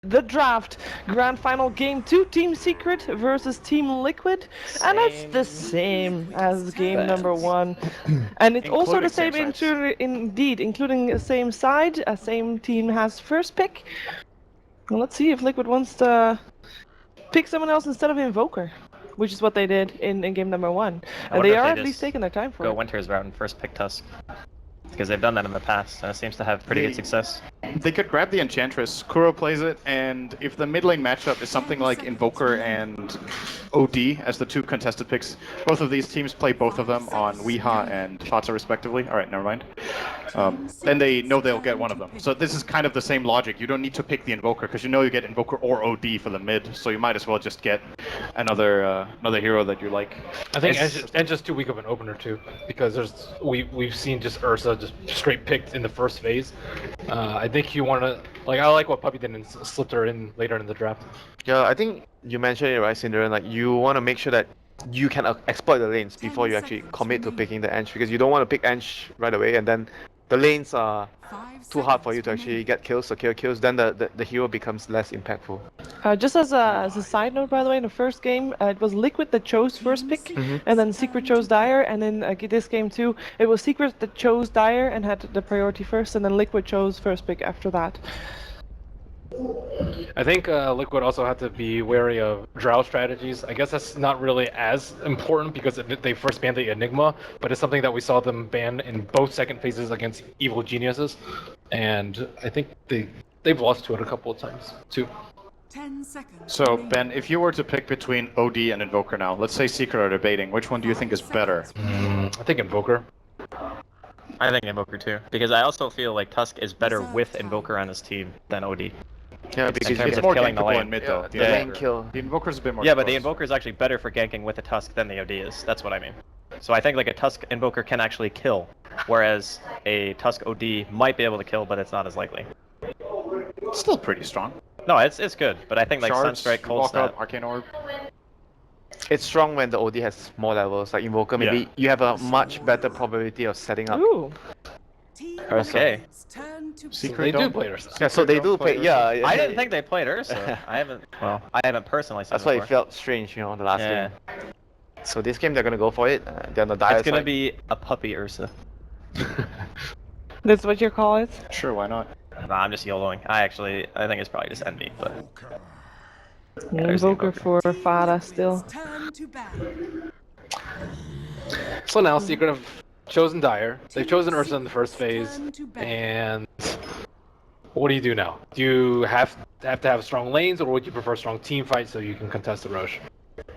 the draft grand final game 2, Team Secret versus Team Liquid, and it's the same as game number 1, and it's also the same indeed, including the same side. A same team has first pick. Well, let's see if Liquid wants to pick someone else instead of Invoker, which is what they did in game number 1, and they are at least taking their time for it. Go Winter's route and first pick Tusk. Because they've done that in the past, and it seems to have pretty good success. They could grab the Enchantress, Kuro plays it, and if the mid lane matchup is something like Invoker and OD as the 2 contested picks, both of these teams play both of them on Weeha and Fata respectively. Alright, never mind. Then they know they'll get one of them. So this is kind of the same logic. You don't need to pick the Invoker, because you know you get Invoker or OD for the mid, so you might as well just get another hero that you like. I think Ench is too weak of an opener too, because we've seen just Ursa just straight picked in the first phase. I think you want to, I like what Puppy did and slipped her in later in the draft. Yeah, I think you mentioned it right, Cinderin. Like, you want to make sure that you can exploit the lanes before you actually commit to picking the Ench, because you don't want to pick Ench right away and then the lanes are too hard for you to actually get kills, secure kills, then the hero becomes less impactful. Just as a side note, by the way, in the first game, it was Liquid that chose first pick, and then Secret chose Dire, and in this game too, it was Secret that chose Dire and had the priority first, and then Liquid chose first pick after that. I think Liquid also had to be wary of Drow strategies. I guess that's not really as important because they first banned the Enigma, but it's something that we saw them ban in both second phases against Evil Geniuses, and I think they've lost to it a couple of times too. 10 seconds. So, Ben, if you were to pick between OD and Invoker now, let's say Secret are debating, which one do you think is better? I think Invoker. I think Invoker too, because I also feel like Tusk is better with Invoker on his team than OD. Yeah, because it's more killing the lane. Mid, though. The lane kill. The Invoker's a bit more but the Invoker is actually better for ganking with a Tusk than the OD is. That's what I mean. So I think like a Tusk Invoker can actually kill, whereas a Tusk OD might be able to kill, but it's not as likely. It's still pretty strong. No, it's good, but I think like Shards, Sunstrike, Cold Snap, Arcane Orb. It's strong when the OD has more levels. Like Invoker, maybe you have a much better probability of setting up. Ooh. Okay. Secret They do play Ursa. Yeah, so they do play. Yeah, I didn't think they played Ursa. I haven't personally seen that's it why before. it felt strange, the last game. So this game they're gonna go for it. They're on the dire It's gonna side. be a puppy Ursa. That's what you call it? Sure, why not? Nah, I'm just YOLOing. I think it's probably just envy, but... Invoker for Fada still. So now Secret have chosen Dire. They've chosen Ursa in the first phase, and what do you do now? Do you have to have strong lanes, or would you prefer strong team fight so you can contest the Roche?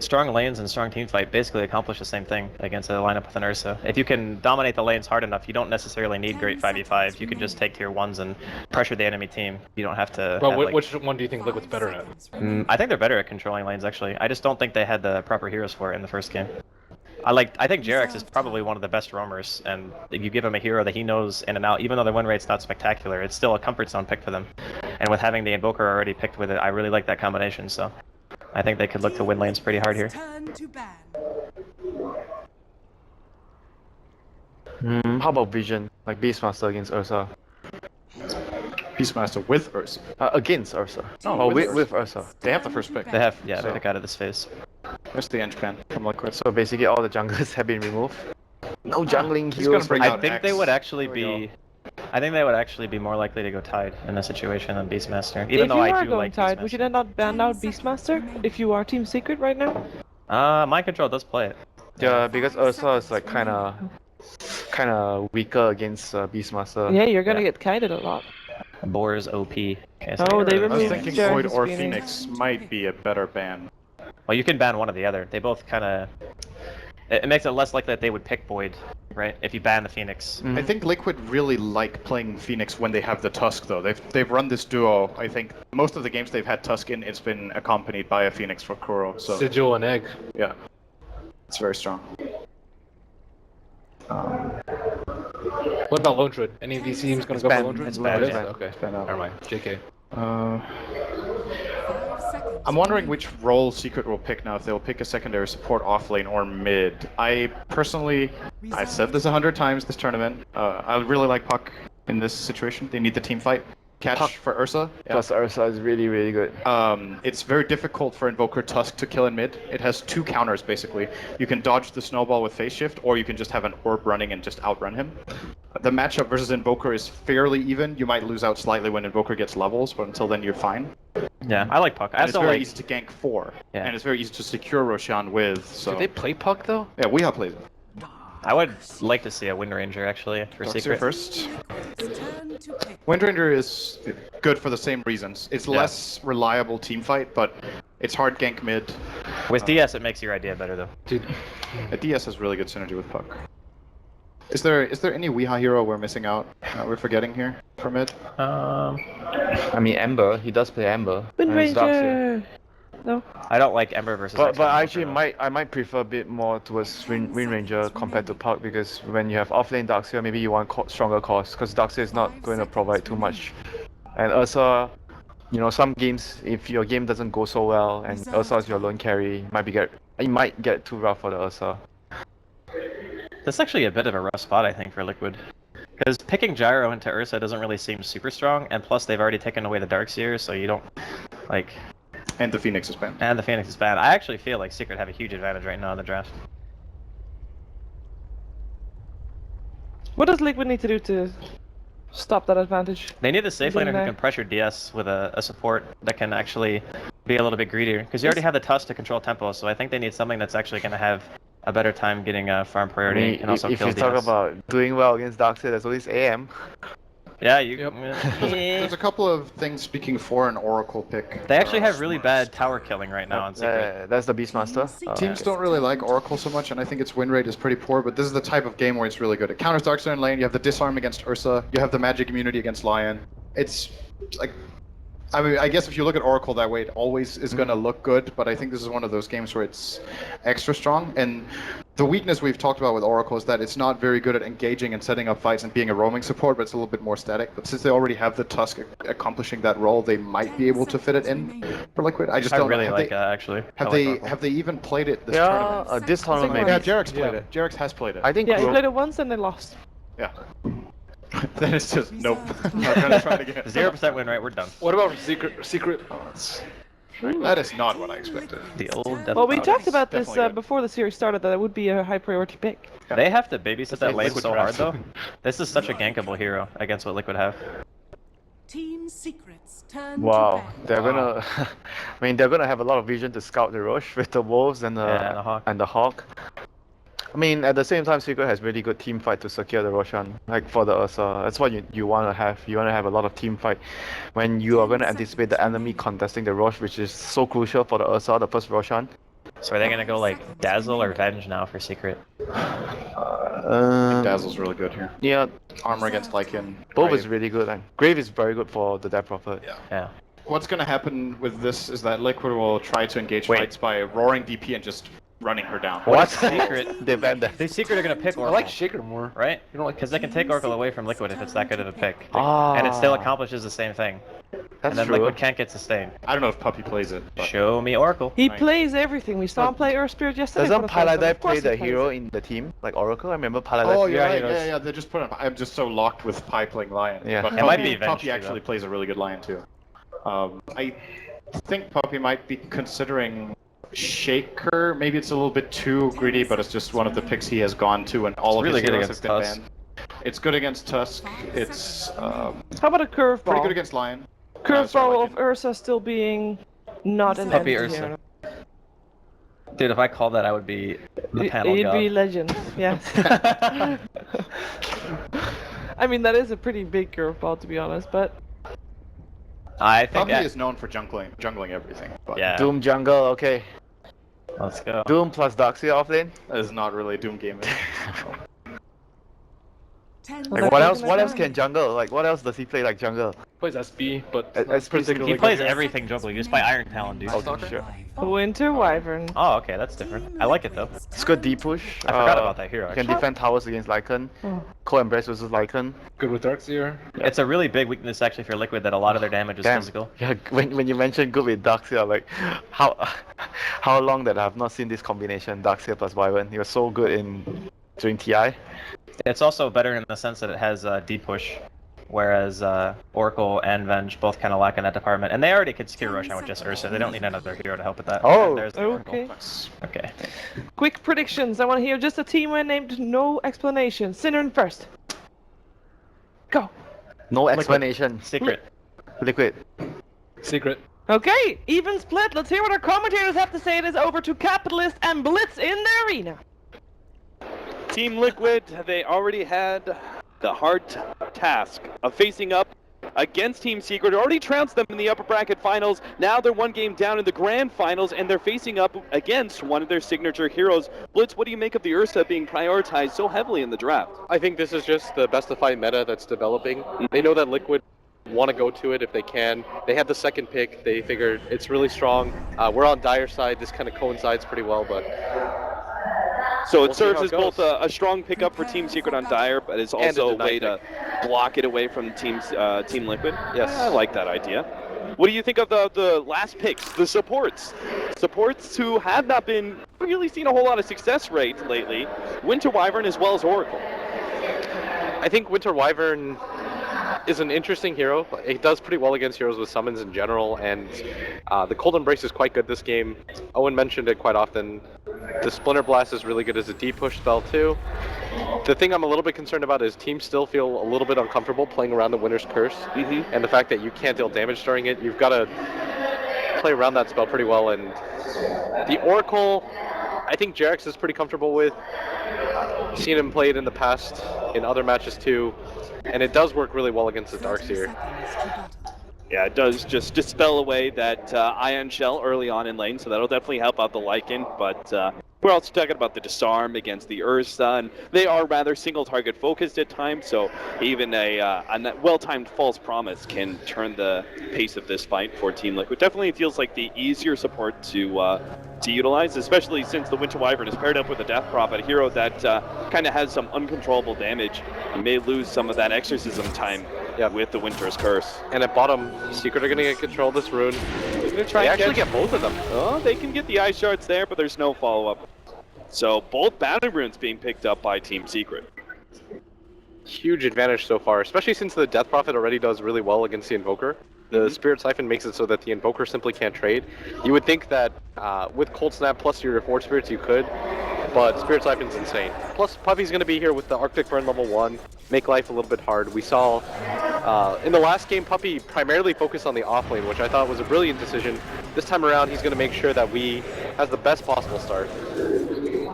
Strong lanes and strong team fight basically accomplish the same thing against a lineup with an Ursa. If you can dominate the lanes hard enough, you don't necessarily need great 5v5. You can just take tier 1s and pressure the enemy team. You don't have to... But which one do you think Liquid's better at? I think they're better at controlling lanes, actually. I just don't think they had the proper heroes for it in the first game. I think Jerax is probably one of the best roamers, and if you give him a hero that he knows in and out, even though their win rate's not spectacular, it's still a comfort zone pick for them. And with having the Invoker already picked with it, I really like that combination, so I think they could look to win lanes pretty hard here. How about Vision? Like Beastmaster against Ursa? Beastmaster with Ursa. Against Ursa. No, Oh, with with Ursa. They have the first pick. They have, the pick out of this phase. Where's the Ench ban from Liquid? So basically all the junglers have been removed. No jungling He's gonna heals. bring I out think X. they would actually There we be... I think they would actually be more likely to go Tide in this situation than Beastmaster, even If though you I are do going like Tide, Beastmaster. would you then not ban out Beastmaster if you are Team Secret right now? Mind Control does play it. Yeah, because Ursa is like kinda weaker against Beastmaster. Yeah, you're gonna get kited a lot. Boar's OP. Okay, so Oh, they I was removed thinking Jerax's Void or Phoenix. Phoenix might be a better ban. Well, you can ban one or the other. They both kind of... It makes it less likely that they would pick Void, right? If you ban the Phoenix. I think Liquid really like playing Phoenix when they have the Tusk, though. They've run this duo. I think most of the games they've had Tusk in, it's been accompanied by a Phoenix for Kuro. So Sigil and Egg. yeah, it's very strong. What about Lone Druid? Any of these teams gonna go for Lone Druid? It's banned. It is? It's banned. Okay. It's banned out. Never mind. JK. I'm wondering which role Secret will pick now, if they'll pick a secondary support off lane or mid. I personally, I've said this 100 times this tournament, I really like Puck in this situation. They need the team fight. catch Puck for Ursa. plus Ursa is really, really good. It's very difficult for Invoker Tusk to kill in mid. It has 2 counters, basically. You can dodge the snowball with phase shift, or you can just have an orb running and just outrun him. The matchup versus Invoker is fairly even. You might lose out slightly when Invoker gets levels, but until then you're fine. Yeah, I like Puck. I And it's still very like. easy to gank 4. Yeah. And it's very easy to secure Roshan with, so... Do they play Puck though? Yeah, Weeha plays it. I would like to see a Wind Ranger actually for Darkseer Secret. first. Turn to pick. Windranger is good for the same reasons. It's less reliable team fight, but it's hard gank mid. With DS, it makes your idea better though. Dude, DS has really good synergy with Puck. Is there any Weeha hero we're missing out? We're forgetting here for mid? I mean, Ember, he does play Ember. Wind and it's Darkseer. Ranger. No. I don't like Ember versus. But X-Men actually, Invoker, I might prefer a bit more towards Wind Ranger compared to Puck, because when you have offlane Darkseer, maybe you want stronger cores, because Darkseer is not going to provide too much. And Ursa, you know, some games, if your game doesn't go so well and Ursa is your lone carry, it might get too rough for the Ursa. though. That's actually a bit of a rough spot, I think, for Liquid. Because picking Gyro into Ursa doesn't really seem super strong, and plus they've already taken away the Darkseer, so you don't like. And the Phoenix is banned. And the Phoenix is bad. I actually feel like Secret have a huge advantage right now in the draft. What does Liquid need to do to stop that advantage? They need a safe laner who there. can pressure DS with a support that can actually be a little bit greedier. Because you already have the Tusk to control tempo, so I think they need something that's actually going to have a better time getting farm I priority mean, and also if kill you DS. talk about doing well against Darkseer, there's always AM. Yeah, you. Yep. There's a couple of things speaking for an Oracle pick. They actually have really bad tower killing right now in Secret. That's the Beastmaster. Teams don't really like Oracle so much, and I think its win rate is pretty poor, but this is the type of game where it's really good. It counters Darkseer in lane, you have the disarm against Ursa, you have the magic immunity against Lion. It's like... I mean, I guess if you look at Oracle that way, it always is going to look good, but I think this is one of those games where it's extra strong. And the weakness we've talked about with Oracle is that it's not very good at engaging and setting up fights and being a roaming support, but it's a little bit more static. But since they already have the Tusk accomplishing that role, they might be able to fit it in for Liquid. I just I don't really know. like actually. Have I like they Oracle. have they even played it this Yeah, tournament? this tournament Second maybe. Yeah, Jarek's played Yeah. it. Jarek's has played it. I think Yeah, he Gro- played it once and they lost. Yeah. Then it's just nope. Not gonna try it again. 0% win rate, we're done. what about Secret? That is not what I expected. The old Death Well, we Cloud. talked about this Definitely good. before the series started, that it would be a high priority pick. They have to babysit that lane Liquid so hard draft. though. This is such a gankable hero against what Liquid have. Team secrets. Turn Wow, to bet. they're gonna. I mean, they're gonna have a lot of vision to scout the Roche with the wolves and Yeah, and the Hawk. I mean, at the same time, Secret has really good team fight to secure the Roshan. Like for the Ursa, that's what you want to have. You want to have a lot of team fight when you are going to anticipate the enemy contesting the Roche, which is so crucial for the Ursa, the first Roshan. So are they gonna go like Dazzle or Venge now for Secret? Dazzle's really good here. Yeah, Armor against Lycan. both Grave. is really good, and Grave is very good for the Death Prophet. Yeah. What's going to happen with this is that Liquid will try to engage Wait. fights by roaring DP and just running her down. What? Secret? They banned that. The Secret are gonna pick I Oracle. like Shaker more. Right? You don't like Because they can take Oracle away from Liquid if it's that good of a pick. Ah, And it still accomplishes the same thing. That's And then true. Liquid can't get sustained. I don't know if Puppy plays it. But Show me Oracle. He Right. plays everything. We saw him play Earth Spirit yesterday. Doesn't for the first time. Paladin Of course play he the plays hero it. in the team, like Oracle? I remember Paladin. Oh, you're Yeah, he right. does. Yeah, they just put him. I'm just so locked with Pi playing Lion. Yeah. But It Puppy, might be eventually, Puppy actually though. plays a really good Lion too. I think Puppy might be considering Shaker. Maybe it's a little bit too greedy, but it's just one of the picks he has gone to, and all It's of really his good heroes have been against banned. It's good against Tusk. It's How about a curveball? pretty good against Lion. Curveball of Ursa still being not an Puppy anti-hero. Ursa. Dude, if I called that, I would be the panel You'd be god. legend, yeah. I mean, that is a pretty big curveball, to be honest, but... I think Puppy is known for jungling everything. But yeah. Doom jungle, okay. Let's go. Doom plus Darkseer offlane. that is not really Doom gaming. 10 Well, Like what they're else? taking What that else down. can jungle? Like what else does he play like jungle? Plays SB, but That's not particularly He plays good. everything jungle. You just play Iron Talon, dude. Oh, sure. Winter Wyvern. Oh, okay, that's different. I like it though. It's good D push. I forgot about that hero. You can Actually. defend towers against Lycan. Oh. Co-embrace versus Lycan. Good with Darkseer. It's a really big weakness actually for Liquid that a lot of their damage is Damn. physical. Yeah, when you mentioned good with Darkseer, I'm like how long that I have not seen this combination Darkseer plus Wyvern. He was so good in during TI. It's also better in the sense that it has deep push. whereas Oracle and Venge both kind of lack in that department. And they already could secure Roshan with just Ursa. They don't need another hero to help with that. Oh. And there's the Oracle. Okay. Okay. Quick predictions. I want to hear just a team named no explanation. Synderen first. Go. No explanation. Secret. Liquid. Secret. Okay, even split. Let's hear what our commentators have to say. It is over to Capitalist and Blitz in the arena. Team Liquid, they already had the hard task of facing up against Team Secret. Already trounced them in the upper bracket finals. Now they're one game down in the grand finals, and they're facing up against one of their signature heroes. Blitz, what do you make of the Ursa being prioritized so heavily in the draft? I think this is just the best of 5 meta that's developing. They know that Liquid want to go to it if they can. They had the second pick. They figured it's really strong. We're on Dire side. This kind of coincides pretty well, but so it we'll serves see as how it both a strong pickup for Team Secret on Dire, but it's also a way to block it away from Team Liquid. Yes. I like that idea. What do you think of the last picks, the supports? Supports who have not been really seen a whole lot of success rate lately. Winter Wyvern as well as Oracle. I think Winter Wyvern is an interesting hero. It does pretty well against heroes with summons in general, and the Cold Embrace is quite good this game. Owen mentioned it quite often. The Splinter Blast is really good as a deep push spell too. The thing I'm a little bit concerned about is teams still feel a little bit uncomfortable playing around the Winter's Curse, and the fact that you can't deal damage during it. You've got to play around that spell pretty well, and the Oracle, I think Jarex is pretty comfortable with. Seen him play it in the past in other matches too, and it does work really well against the Darkseer. Yeah, it does just dispel away that Ion Shell early on in lane, so that'll definitely help out the Lycan, but we're also talking about the Disarm against the Ursa, and they are rather single target focused at times, so even a well-timed false promise can turn the pace of this fight for Team Liquid. Definitely feels like the easier support to utilize, especially since the Winter Wyvern is paired up with a Death Prophet, a hero that kind of has some uncontrollable damage. You may lose some of that exorcism time with the Winter's Curse. And at bottom, Secret are going to get control of this rune. They're going to try They and actually get both of them. Oh, they can get the Ice Shards there, but there's no follow-up. So both Bounty Runes being picked up by Team Secret. Huge advantage so far, especially since the Death Prophet already does really well against the Invoker. The Spirit Siphon makes it so that the Invoker simply can't trade. You would think that with Cold Snap plus your 4 Spirits you could, but Spirit Siphon's insane. Plus, Puffy's going to be here with the Arctic Burn level 1, make life a little bit hard. We saw in the last game, Puppy primarily focused on the off lane, which I thought was a brilliant decision. This time around, he's going to make sure that we has the best possible start.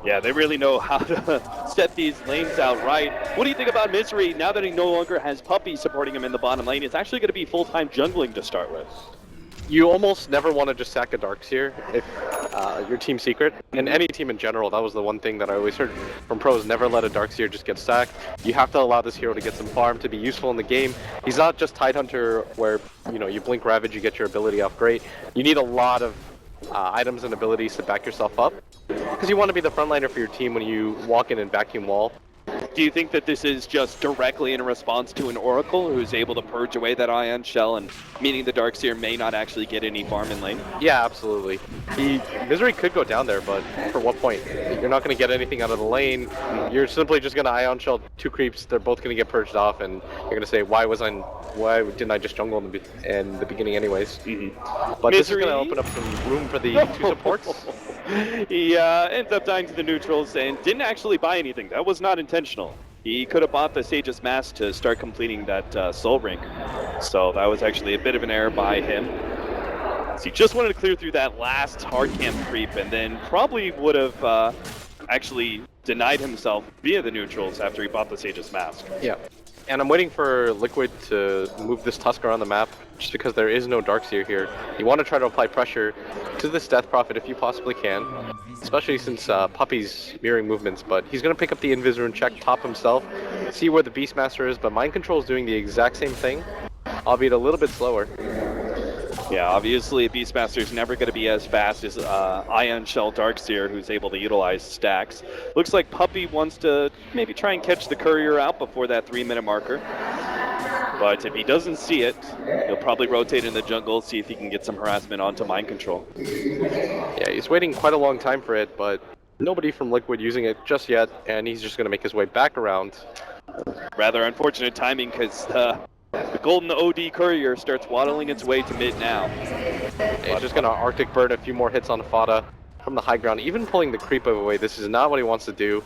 Yeah, they really know how to set these lanes out right. What do you think about Misery now that he no longer has Puppy supporting him in the bottom lane? It's actually going to be full-time jungling to start with. You almost never want to just sack a Darkseer if you're Team Secret, and any team in general. That was the one thing that I always heard from pros: never let a Darkseer just get sacked. You have to allow this hero to get some farm to be useful in the game. He's not just Tidehunter where you blink Ravage, you get your ability off great. You need a lot of items and abilities to back yourself up, because you want to be the frontliner for your team when you walk in and vacuum wall. Do you think that this is just directly in response to an Oracle who's able to purge away that Ion Shell, and meaning the Darkseer may not actually get any farm in lane? Yeah, absolutely. Misery could go down there, but for what point? You're not going to get anything out of the lane. You're simply just going to Ion Shell 2 creeps. They're both going to get purged off, and you're going to say, why didn't I just jungle in the beginning anyways? But Misery, this is going to open up some room for the 2 supports. He ends up dying to the neutrals and didn't actually buy anything. That was not intentional. He could have bought the Sage's Mask to start completing that Soul Ring. So that was actually a bit of an error by him. So he just wanted to clear through that last hard camp creep, and then probably would have actually denied himself via the neutrals after he bought the Sage's Mask. Yeah. And I'm waiting for Liquid to move this Tusk around the map, just because there is no Darkseer here. You want to try to apply pressure to this Death Prophet if you possibly can, especially since Puppy's mirroring movements, but he's going to pick up the Invis Rune, check top himself, see where the Beastmaster is, but Mind Control is doing the exact same thing, albeit a little bit slower. Yeah, obviously Beastmaster is never going to be as fast as Ion Shell Darkseer, who's able to utilize stacks. Looks like Puppy wants to maybe try and catch the Courier out before that 3-minute marker. But if he doesn't see it, he'll probably rotate in the jungle, see if he can get some harassment onto Mind Control. Yeah, he's waiting quite a long time for it, but nobody from Liquid using it just yet, and he's just going to make his way back around. Rather unfortunate timing, because Golden OD Courier starts waddling its way to mid now. It's just going to Arctic Bird a few more hits on Fada from the high ground, even pulling the creep wave away. This is not what he wants to do.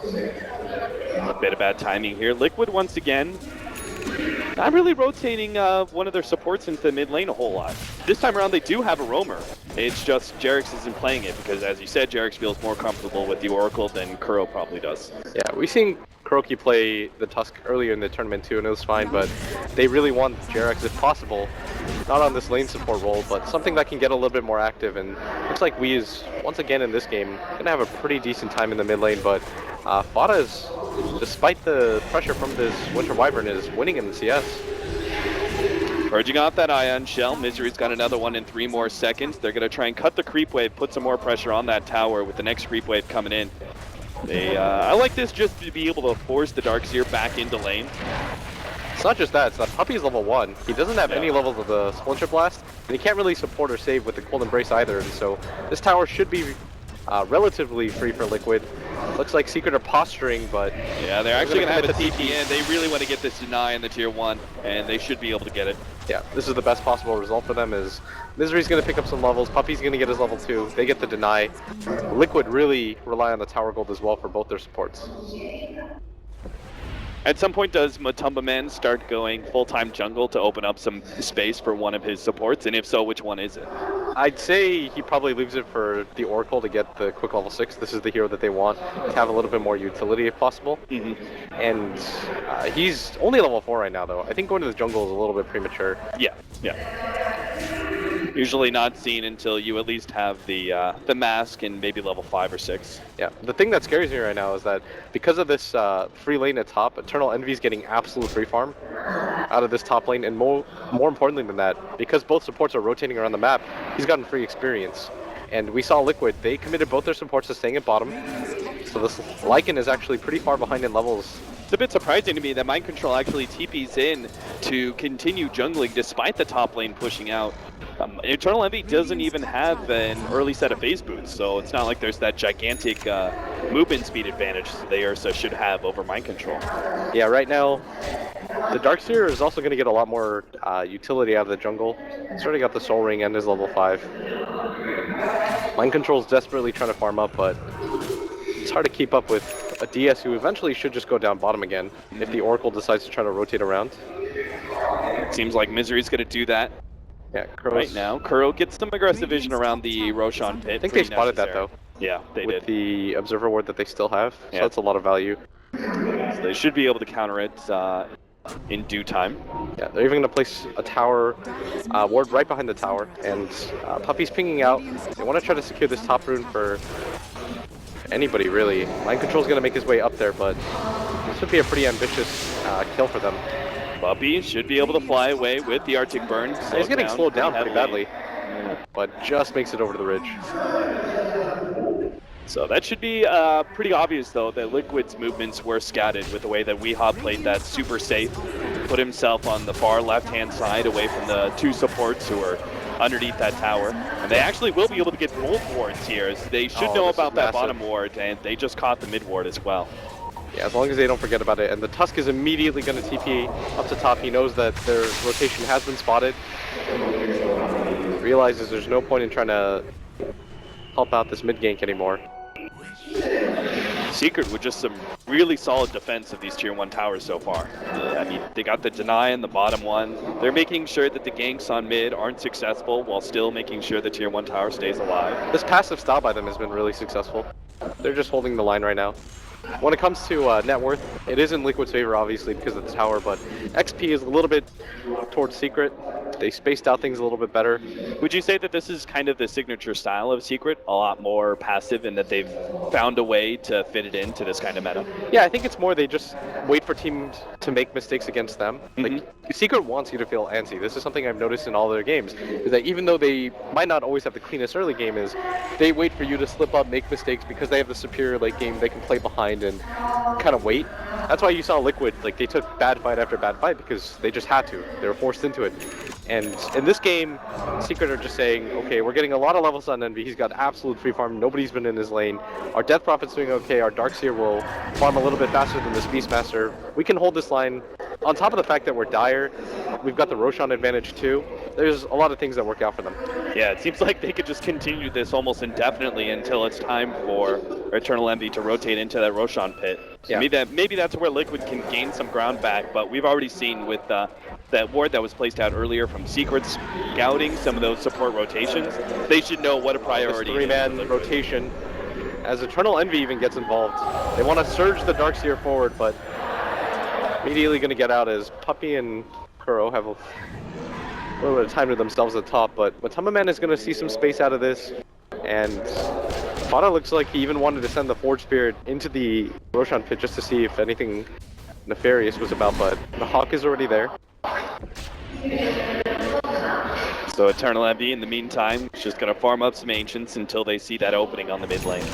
A bit of bad timing here. Liquid once again, not really rotating one of their supports into the mid lane a whole lot. This time around they do have a roamer. It's just Jerix isn't playing it because, as you said, Jerix feels more comfortable with the Oracle than Kuro probably does. Yeah, we've seen Kuroki play the Tusk earlier in the tournament too, and it was fine, but they really want Jerix, if possible, not on this lane support role, but something that can get a little bit more active, and looks like we is, once again in this game, going to have a pretty decent time in the mid lane, but Fada is, despite the pressure from this Winter Wyvern, is winning in the CS. Purging off that Ion Shell, Misery's got another one in 3 more seconds. They're going to try and cut the creep wave, put some more pressure on that tower with the next creep wave coming in. I like this just to be able to force the Darkseer back into lane. It's not just that, it's that Puppy's level 1. He doesn't have any levels of the Splinter Blast, and he can't really support or save with the Cold Embrace either, and so this tower should be relatively free for Liquid. Looks like Secret are posturing, but... Yeah, they're actually going to have a TP in. They really want to get this deny in the tier 1, and they should be able to get it. Yeah, this is the best possible result for them, is Misery's going to pick up some levels, Puppy's going to get his level 2, they get the deny. Liquid really rely on the tower gold as well for both their supports. At some point, does Matumba Man start going full-time jungle to open up some space for one of his supports? And if so, which one is it? I'd say he probably leaves it for the Oracle to get the quick level 6. This is the hero that they want to have a little bit more utility if possible. And he's only level 4 right now, though. I think going to the jungle is a little bit premature. Yeah. Usually not seen until you at least have the mask and maybe level 5 or 6. Yeah, the thing that scares me right now is that because of this free lane at top, Eternal Envy is getting absolute free farm out of this top lane, and more importantly than that, because both supports are rotating around the map, he's gotten free experience. And we saw Liquid, they committed both their supports to staying at bottom, so this Lycan is actually pretty far behind in levels. It's a bit surprising to me that Mind Control actually TPs in to continue jungling despite the top lane pushing out. Eternal Envy doesn't even have an early set of phase boots, so it's not like there's that gigantic movement speed advantage they Ursa should have over Mind Control. Yeah, right now, the Darkseer is also going to get a lot more utility out of the jungle. He's already got the Soul Ring and his level 5. Mind Control's desperately trying to farm up, but it's hard to keep up with a DS who eventually should just go down bottom again if the Oracle decides to try to rotate around. It seems like Misery's going to do that. Yeah, right now. Kuro gets some aggressive vision around the Roshan pit. I think they spotted that though. Yeah, they with did. The Observer Ward that they still have, so that's a lot of value. So they should be able to counter it in due time. Yeah, they're even going to place a tower ward right behind the tower, and Puppy's pinging out. They want to try to secure this top rune for anybody really. Mind Control's going to make his way up there, but this would be a pretty ambitious kill for them. Puppy should be able to fly away with the Arctic Burn. He's getting slowed down pretty badly, but just makes it over to the ridge. So that should be pretty obvious, though, that Liquid's movements were scattered with the way that Weehaw played that super safe, put himself on the far left-hand side away from the 2 supports who are underneath that tower. And they actually will be able to get both wards here, as they should know about that bottom ward, and they just caught the mid ward as well. Yeah, as long as they don't forget about it. And the Tusk is immediately going to TP up to top. He knows that their rotation has been spotted. Realizes there's no point in trying to help out this mid gank anymore. Secret with just some really solid defense of these tier 1 towers so far. I mean, they got the deny in the bottom one. They're making sure that the ganks on mid aren't successful while still making sure the tier 1 tower stays alive. This passive style by them has been really successful. They're just holding the line right now. When it comes to net worth, it is in Liquid's favor, obviously, because of the tower, but XP is a little bit towards Secret. They spaced out things a little bit better. Would you say that this is kind of the signature style of Secret? A lot more passive, and that they've found a way to fit it into this kind of meta? Yeah, I think it's more they just wait for teams to make mistakes against them. Like, Secret wants you to feel antsy. This is something I've noticed in all their games, is that even though they might not always have the cleanest early game, is they wait for you to slip up, make mistakes, because they have the superior late game, they can play behind and kind of wait. That's why you saw Liquid, like, they took bad fight after bad fight because they just had to. They were forced into it. And in this game, Secret are just saying, okay, we're getting a lot of levels on Envy. He's got absolute free farm. Nobody's been in his lane. Our Death Prophet's doing okay. Our Darkseer will farm a little bit faster than this Beastmaster. We can hold this line on top of the fact that we're dire, we've got the Roshan advantage too. There's a lot of things that work out for them. Yeah, it seems like they could just continue this almost indefinitely until it's time for Eternal Envy to rotate into that Roshan pit. Yeah. Maybe that's where Liquid can gain some ground back, but we've already seen with that ward that was placed out earlier from Secrets scouting some of those support rotations, they should know what a priority is. Three-man rotation. As Eternal Envy even gets involved, they want to surge the Darkseer forward, but immediately going to get out as Puppey and Kuro have a little bit of time to themselves at the top, but Matamaman is going to see some space out of this, and Fada looks like he even wanted to send the Forge Spirit into the Roshan pit just to see if anything nefarious was about, but the Hawk is already there. So Eternal Envy, in the meantime, is just going to farm up some Ancients until they see that opening on the mid lane.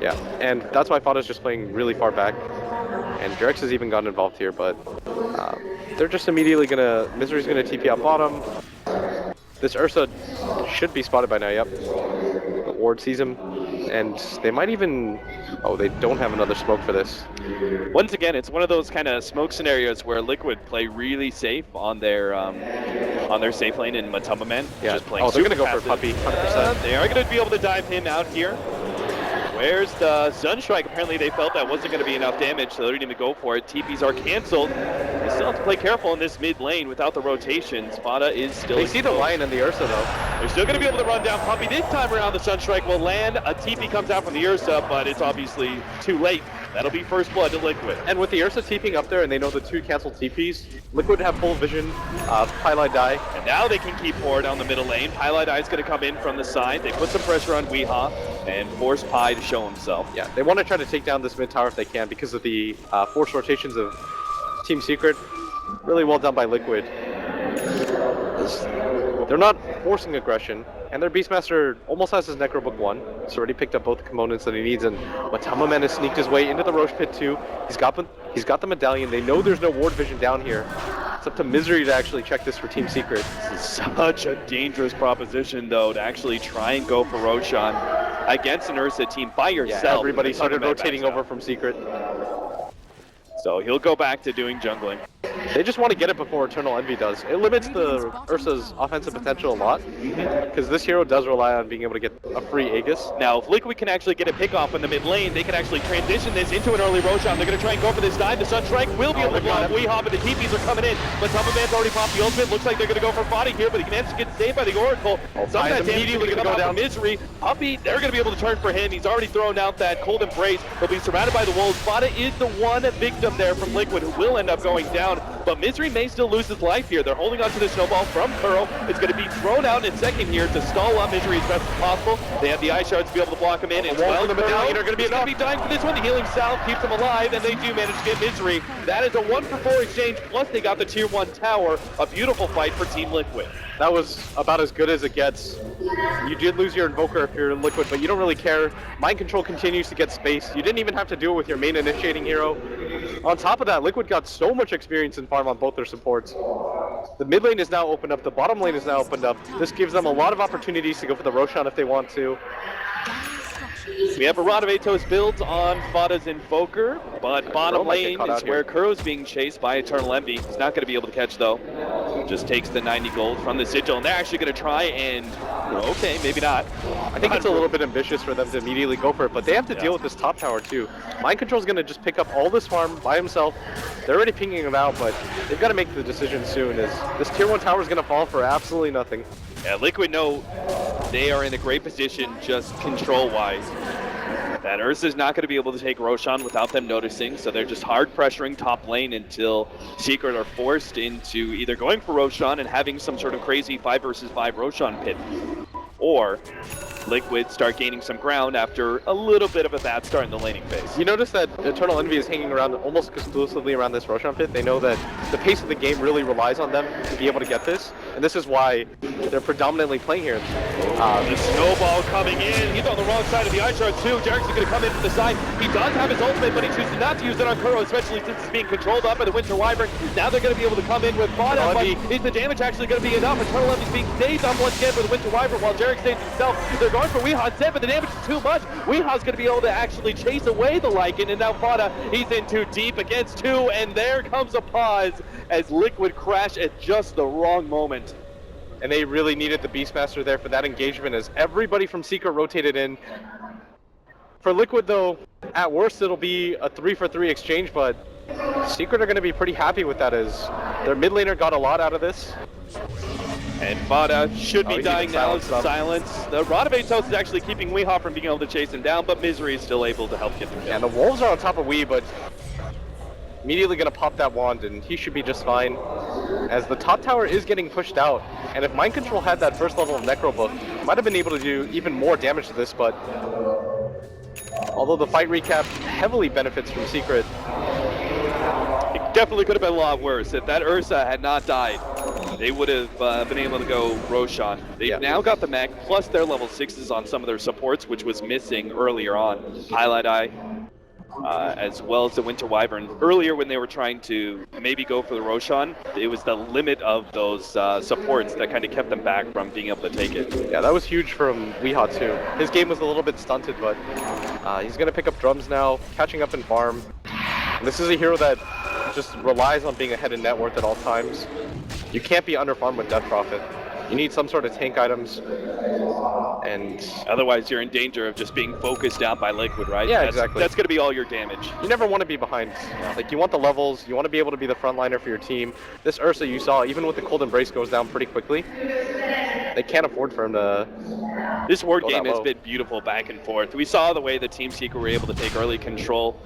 Yeah, and that's why Fada's just playing really far back, and Jarex has even gotten involved here, but they're just immediately Misery's gonna TP out bottom. This Ursa should be spotted by now, yep. The ward sees him, and they might even, oh, they don't have another smoke for this. Once again, it's one of those kind of smoke scenarios where Liquid play really safe on their safe lane in Matamaman. Yeah. Just playing they're gonna go super for Puppey, passive. 100%. They are going to be able to dive him out here. Where's the Sunstrike? Apparently they felt that wasn't going to be enough damage, so they didn't even go for it. TPs are canceled. They still have to play careful in this mid lane without the rotations. Fada is still They see the Lion and the Ursa though. They're still going to be able to run down Puppey. This time around, the Sunstrike will land. A TP comes out from the Ursa, but it's obviously too late. That'll be first blood to Liquid. And with the Ursa TPing up there and they know the 2 canceled TPs, Liquid have full vision, Pylai die. And now they can keep forward down the middle lane. Pylai die is going to come in from the side. They put some pressure on Weehaw and force Pi to show himself. Yeah, they want to try to take down this mid tower if they can because of the forced rotations of Team Secret. Really well done by Liquid. They're not forcing aggression, and their Beastmaster almost has his Necrobook 1. He's already picked up both the components that he needs, and Matamaman has sneaked his way into the Roche Pit too. He's got the medallion. They know there's no ward vision down here. It's up to Misery to actually check this for Team Secret. This is such a dangerous proposition, though, to actually try and go for Roshan against an Ursa team by yourself. Yeah, everybody started rotating over from Secret. So he'll go back to doing jungling. They just want to get it before Eternal Envy does. It limits the Ursa's offensive potential a lot, because this hero does rely on being able to get a free Aegis. Now, if Liquid can actually get a pick off in the mid lane, they can actually transition this into an early Roshan. They're going to try and go for this dive. The Sunstrike will be able to block Weehaw, but the TPs are coming in. But Tamaman's already popped the ultimate. Looks like they're going to go for Fada here, but he managed to get saved by the Oracle. Some of that damage is going to come out from Misery. Puppey, they're going to be able to turn for him. He's already thrown out that cold embrace. He'll be surrounded by the wolves. Fada is the one victim there from Liquid who will end up going down, but Misery may still lose his life here. They're holding on to the snowball from Kuro. It's going to be thrown out in a second here to stall up Misery as best as possible. They have the Ice Shards to be able to block him in, and well, the Medallion are going to be dying for this one. The healing salve keeps them alive, and they do manage to get Misery. That is a 1-for-4 exchange, plus they got the Tier 1 tower. A beautiful fight for Team Liquid. That was about as good as it gets. You did lose your Invoker if you're in Liquid, but you don't really care. Mind Control continues to get space. You didn't even have to do it with your main initiating hero. On top of that, Liquid got so much experience in farm on both their supports. The mid lane is now opened up, the bottom lane is now opened up. This gives them a lot of opportunities to go for the Roshan if they want to. We have a Rod of Atos build on Fada's Invoker, but bottom lane is where Kuro's being chased by Eternal Envy. He's not going to be able to catch, though. Just takes the 90 gold from the Sigil, and they're actually going to try and, okay, maybe not. I think it's a little bit ambitious for them to immediately go for it, but they have to deal with this top tower, too. Mind Control's going to just pick up all this farm by himself. They're already pinging him out, but they've got to make the decision soon, as this Tier 1 tower is going to fall for absolutely nothing. Yeah, Liquid know they are in a great position just control-wise. That Ursa's not going to be able to take Roshan without them noticing, so they're just hard pressuring top lane until Secret are forced into either going for Roshan and having some sort of crazy 5 versus 5 Roshan pit, or Liquid start gaining some ground after a little bit of a bad start in the laning phase. You notice that Eternal Envy is hanging around almost exclusively around this Roshan pit. They know that the pace of the game really relies on them to be able to get this, and this is why they're predominantly playing here. The snowball coming in. He's on the wrong side of the Ice Shard too. Jarex is going to come in from the side. He does have his ultimate, but he chooses not to use it on Kuro, especially since it's being controlled up by the Winter Wyvern. Now they're going to be able to come in with Fada, but is the damage actually going to be enough? Eternal Envy's being saved up once again with the Winter Wyvern while Jarex saves himself. They're going for Weehaw's dead, but the damage is too much. Weehaw's going to be able to actually chase away the Lycan, and now Fada, he's in too deep against 2, and there comes a pause. as Liquid crash at just the wrong moment. And they really needed the Beastmaster there for that engagement as everybody from Secret rotated in. For Liquid though, at worst it'll be a 3-for-3 exchange, but Secret are going to be pretty happy with that as their mid laner got a lot out of this. And Fada should be he's dying even now. silenced up. Silence. The Rod of Atos is actually keeping Weehaw from being able to chase him down, but Misery is still able to help get him And down. the Wolves are on top of Wee, but immediately going to pop that wand, and he should be just fine. As the top tower is getting pushed out, and if Mind Control had that first level of Necro Book, might have been able to do even more damage to this, but although the fight recap heavily benefits from Secret. It definitely could have been a lot worse. If that Ursa had not died, they would have been able to go Roshan. They've now got the mech, plus their level 6s on some of their supports, which was missing earlier on. Highlight Eye, as well as the Winter Wyvern. Earlier when they were trying to maybe go for the Roshan, it was the limit of those supports that kind of kept them back from being able to take it. Yeah, that was huge from Weehaw too. His game was a little bit stunted, but he's going to pick up drums now, catching up in farm. And this is a hero that just relies on being ahead in net worth at all times. You can't be under farm with Death Prophet. You need some sort of tank items, and otherwise you're in danger of just being focused out by Liquid, right? Yeah, exactly. That's going to be all your damage. You never want to be behind. Like, you want the levels, you want to be able to be the frontliner for your team. This Ursa you saw, even with the Cold Embrace, goes down pretty quickly. They can't afford for him to... This ward go game that has low. been beautiful back and forth. We saw the way the Team Secret were able to take early control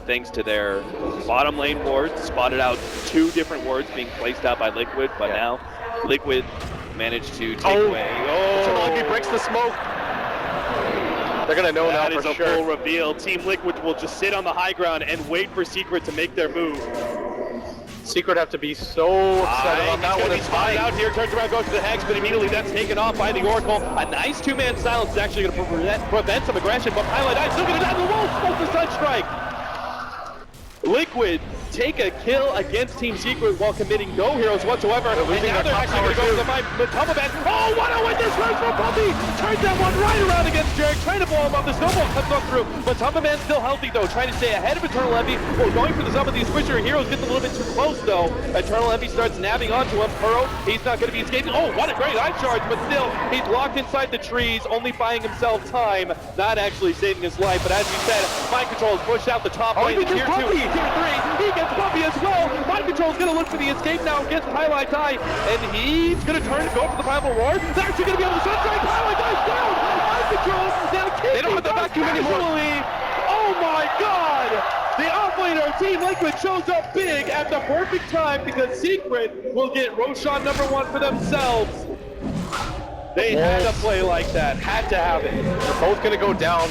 thanks to their bottom lane wards. Spotted out 2 different wards being placed out by Liquid, but now Liquid managed to take away. Oh, he breaks the smoke. They're gonna know That now is for a sure. full reveal. Team Liquid will just sit on the high ground and wait for Secret to make their move. Secret have to be so upset on that one. He's spotted out here, turns around, goes to the Hex, but immediately that's taken off by the Oracle. A nice 2-man silence is actually going to prevent some aggression, but Pilot Eye still going to die to the wall. Smoke the Sunstrike. Liquid take a kill against Team Secret while committing no heroes whatsoever. And now they're actually going to go for the fight. But Tumbleman, oh, what a win this round for Puppy! Turns that one right around against Jarek, trying to blow him up. The snowball comes on through, but Tumbleman's still healthy though, trying to stay ahead of Eternal Envy. We're going for some of these Swisher heroes, gets a little bit too close though. Eternal Envy starts nabbing onto him. Kuro, he's not going to be escaping. Oh, what a great eye charge, but still, he's locked inside the trees, only buying himself time, not actually saving his life. But as you said, Mind Control has pushed out the top lane. Tier 2, Tier 3, he gets Puppy as well. Mind Control's gonna look for the escape now against Highlight Eye, and he's gonna turn to go for the Primal Roar. They're actually gonna be able to sunstrike. Highlight Eye's down. Mind Control now They don't have the vacuum anymore. Oh my God! The offlaner Team Liquid shows up big at the perfect time because Secret will get Roshan #1 for themselves. They had to play like that, had to have it. They're both going to go down.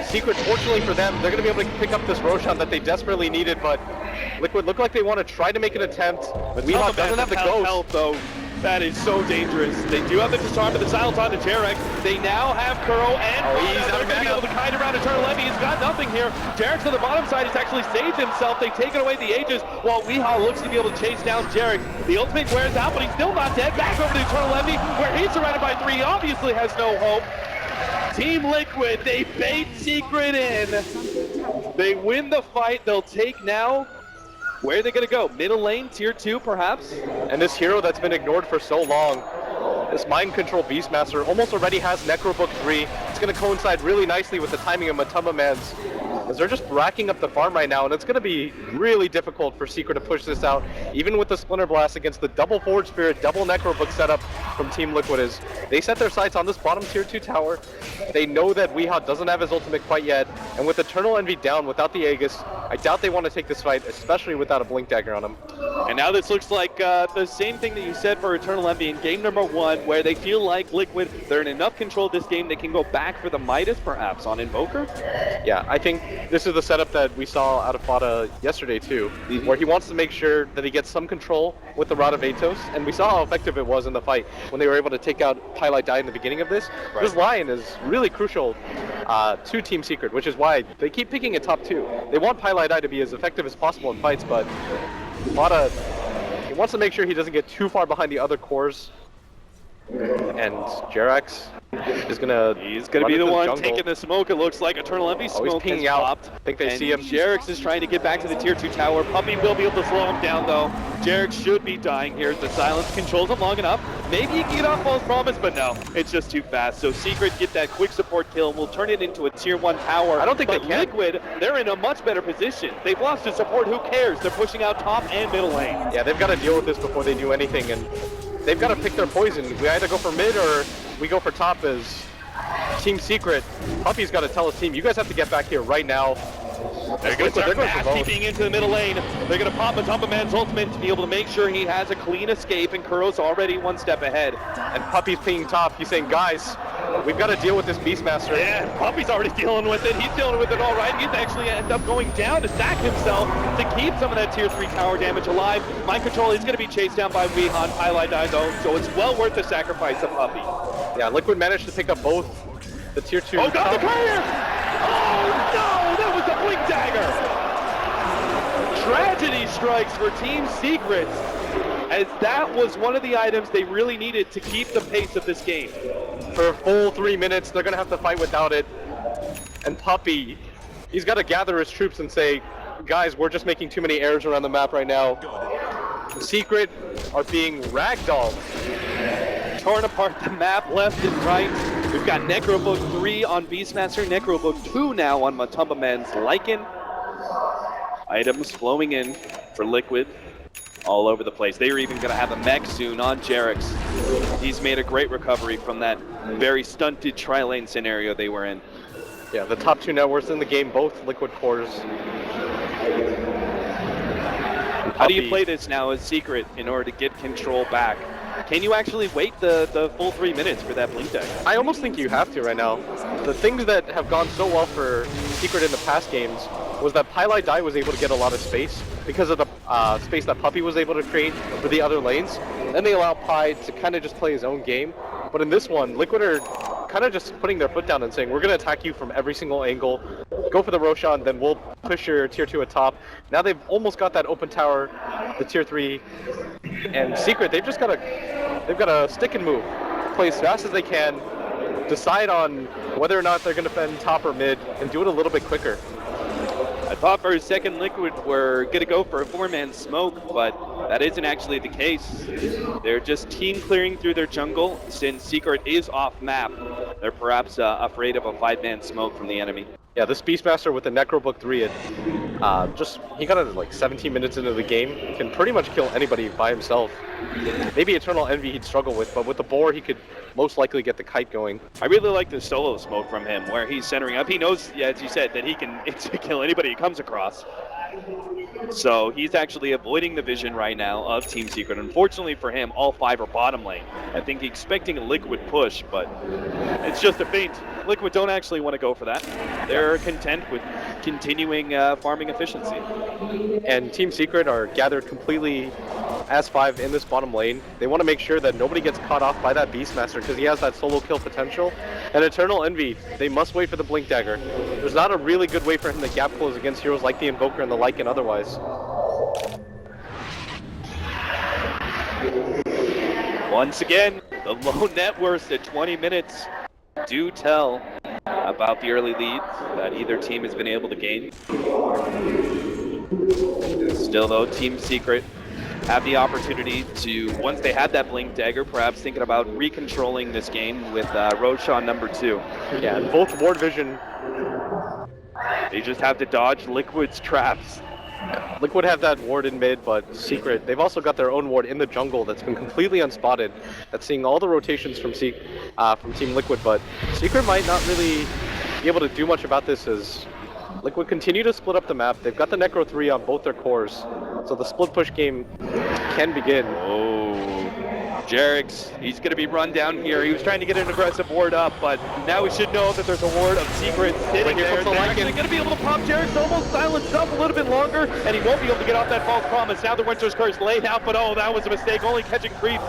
Secret, fortunately for them, they're going to be able to pick up this Roshan that they desperately needed, but Liquid look like they want to try to make an attempt. But Weehaw doesn't have the ghost. Health, though. That is so dangerous. They do have the disarm, but the silence on to Jarek. They now have Kuro and he's they're going to be able to kite around Eternal Envy. He's got nothing here. Jarek's on the bottom side. He's actually saved himself. They've taken away the Aegis while Weehaw looks to be able to chase down Jarek. The ultimate wears out, but he's still not dead. Back over to Eternal Envy, where he's surrounded by 3. He obviously has no hope. Team Liquid, they bait Secret in. They win the fight. They'll take now. Where are they going to go? Middle lane, tier 2 perhaps? And this hero that's been ignored for so long, this Mind Control Beastmaster, almost already has Necrobook 3. It's going to coincide really nicely with the timing of Matuma Man's, as they're just racking up the farm right now, and it's going to be really difficult for Secret to push this out, even with the Splinter Blast against the double Forward Spirit, double Necrobook setup from Team Liquid. Is they set their sights on this bottom tier 2 tower. They know that Weehaw doesn't have his ultimate quite yet, and with Eternal Envy down without the Aegis, I doubt they want to take this fight, especially without a Blink Dagger on him. And now this looks like the same thing that you said for Eternal Envy in game #1, where they feel like Liquid, they're in enough control of this game, they can go back for the Midas perhaps on Invoker? Yeah, I think this is the setup that we saw out of Fada yesterday too, where he wants to make sure that he gets some control with the Rod of Atos, and we saw how effective it was in the fight when they were able to take out Highlight Die in the beginning of this. Right. This Lion is really crucial to Team Secret, which is why they keep picking a top 2. They want Highlight Eye to be as effective as possible in fights, but Fada, he wants to make sure he doesn't get too far behind the other cores. And Jerax is gonna. He's going to run be the into one jungle. taking the smoke. It looks like Eternal Envy Oh, he's smoke has pinging out. popped. I think they and see him. Jerax is trying to get back to the tier 2 tower. Puppey will be able to slow him down though. Jerax should be dying here. The silence controls him long enough. Maybe he can get off False Promise, but no, it's just too fast. So Secret get that quick support kill and will turn it into a tier 1 tower. I don't think but they can. Liquid, they're in a much better position. They've lost a support, who cares? They're pushing out top and middle lane. Yeah, they've got to deal with this before they do anything, and they've got to pick their poison. We either go for mid or we go for top as Team Secret. Puppey's got to tell his team, you guys have to get back here right now. They're going to start mass TPing into the middle lane. They're going to pop Matumba Man's ultimate to be able to make sure he has a clean escape, and Kuro's already one step ahead. And Puppey's pinging top. He's saying, guys, we've got to deal with this Beastmaster. Yeah, Puppey's already dealing with it. He's dealing with it all right. He's actually end up going down to sack himself to keep some of that tier 3 tower damage alive. Mind Control is going to be chased down by Weehan. Highlight die though, so it's well worth the sacrifice of Puppey. Yeah, Liquid managed to pick up both the tier 2. Oh, got the courier! Oh no, that was a blink dagger! Tragedy strikes for Team Secret, as that was one of the items they really needed to keep the pace of this game. For a full 3 minutes, they're going to have to fight without it. And Puppey, he's got to gather his troops and say, guys, we're just making too many errors around the map right now. Secret are being ragdolled. Torn apart the map left and right. We've got Necrobook 3 on Beastmaster, Necrobook 2 now on Matumba Man's Lycan. Items flowing in for Liquid all over the place. They're even going to have a mech soon on Jerax. He's made a great recovery from that very stunted tri-lane scenario they were in. Yeah, the top 2 networks in the game, both Liquid cores. How do you play this now as Secret in order to get control back? Can you actually wait the full 3 minutes for that blink deck? I almost think you have to right now. The things that have gone so well for Secret in the past games was that Pylai Dai was able to get a lot of space because of the space that Puppey was able to create for the other lanes. Then they allow Pi to kind of just play his own game. But in this one, Liquid are kind of just putting their foot down and saying, we're going to attack you from every single angle. Go for the Roshan, then we'll push your tier 2 atop. Now they've almost got that open tower, the tier 3. And Secret, they've got to stick and move. Play as fast as they can, decide on whether or not they're going to defend top or mid, and do it a little bit quicker. I thought for a second Liquid were going to go for a 4-man smoke, but that isn't actually the case. They're just team clearing through their jungle. Since Secret is off map, they're perhaps afraid of a 5-man smoke from the enemy. Yeah, this Beastmaster with the Necrobook 3, he got it like 17 minutes into the game, can pretty much kill anybody by himself. Maybe Eternal Envy he'd struggle with, but with the boar he could most likely get the kite going. I really like the solo smoke from him, where he's centering up. He knows, yeah, as you said, that he can kill anybody he comes across. So he's actually avoiding the vision right now of Team Secret. Unfortunately for him, all 5 are bottom lane. I think he's expecting a Liquid push, but it's just a feint. Liquid don't actually want to go for that. They're content with continuing farming efficiency. And Team Secret are gathered completely as 5 in this bottom lane. They want to make sure that nobody gets caught off by that Beastmaster because he has that solo kill potential. And Eternal Envy, they must wait for the Blink Dagger. There's not a really good way for him to gap close against heroes like the Invoker and the Lycan otherwise. Once again, the low net worth at 20 minutes do tell about the early lead that either team has been able to gain. Still though, Team Secret have the opportunity to, once they had that Blink Dagger, perhaps thinking about recontrolling this game with Roshan number 2. Yeah, and both Ward Vision. They just have to dodge Liquid's traps. Liquid have that ward in mid, but Secret, they've also got their own ward in the jungle that's been completely unspotted. That's seeing all the rotations from Team Liquid, but Secret might not really be able to do much about this as Liquid continue to split up the map. They've got the Necro 3 on both their cores, so the split push game can begin. Oh, Jerax, he's going to be run down here. He was trying to get an aggressive ward up, but now we should know that there's a ward of Secret sitting there. They're actually going to be able to pop Jerax, almost silenced up a little bit longer, and he won't be able to get off that false promise. Now the Winter's Curse laid out, but oh, that was a mistake, only catching creeps.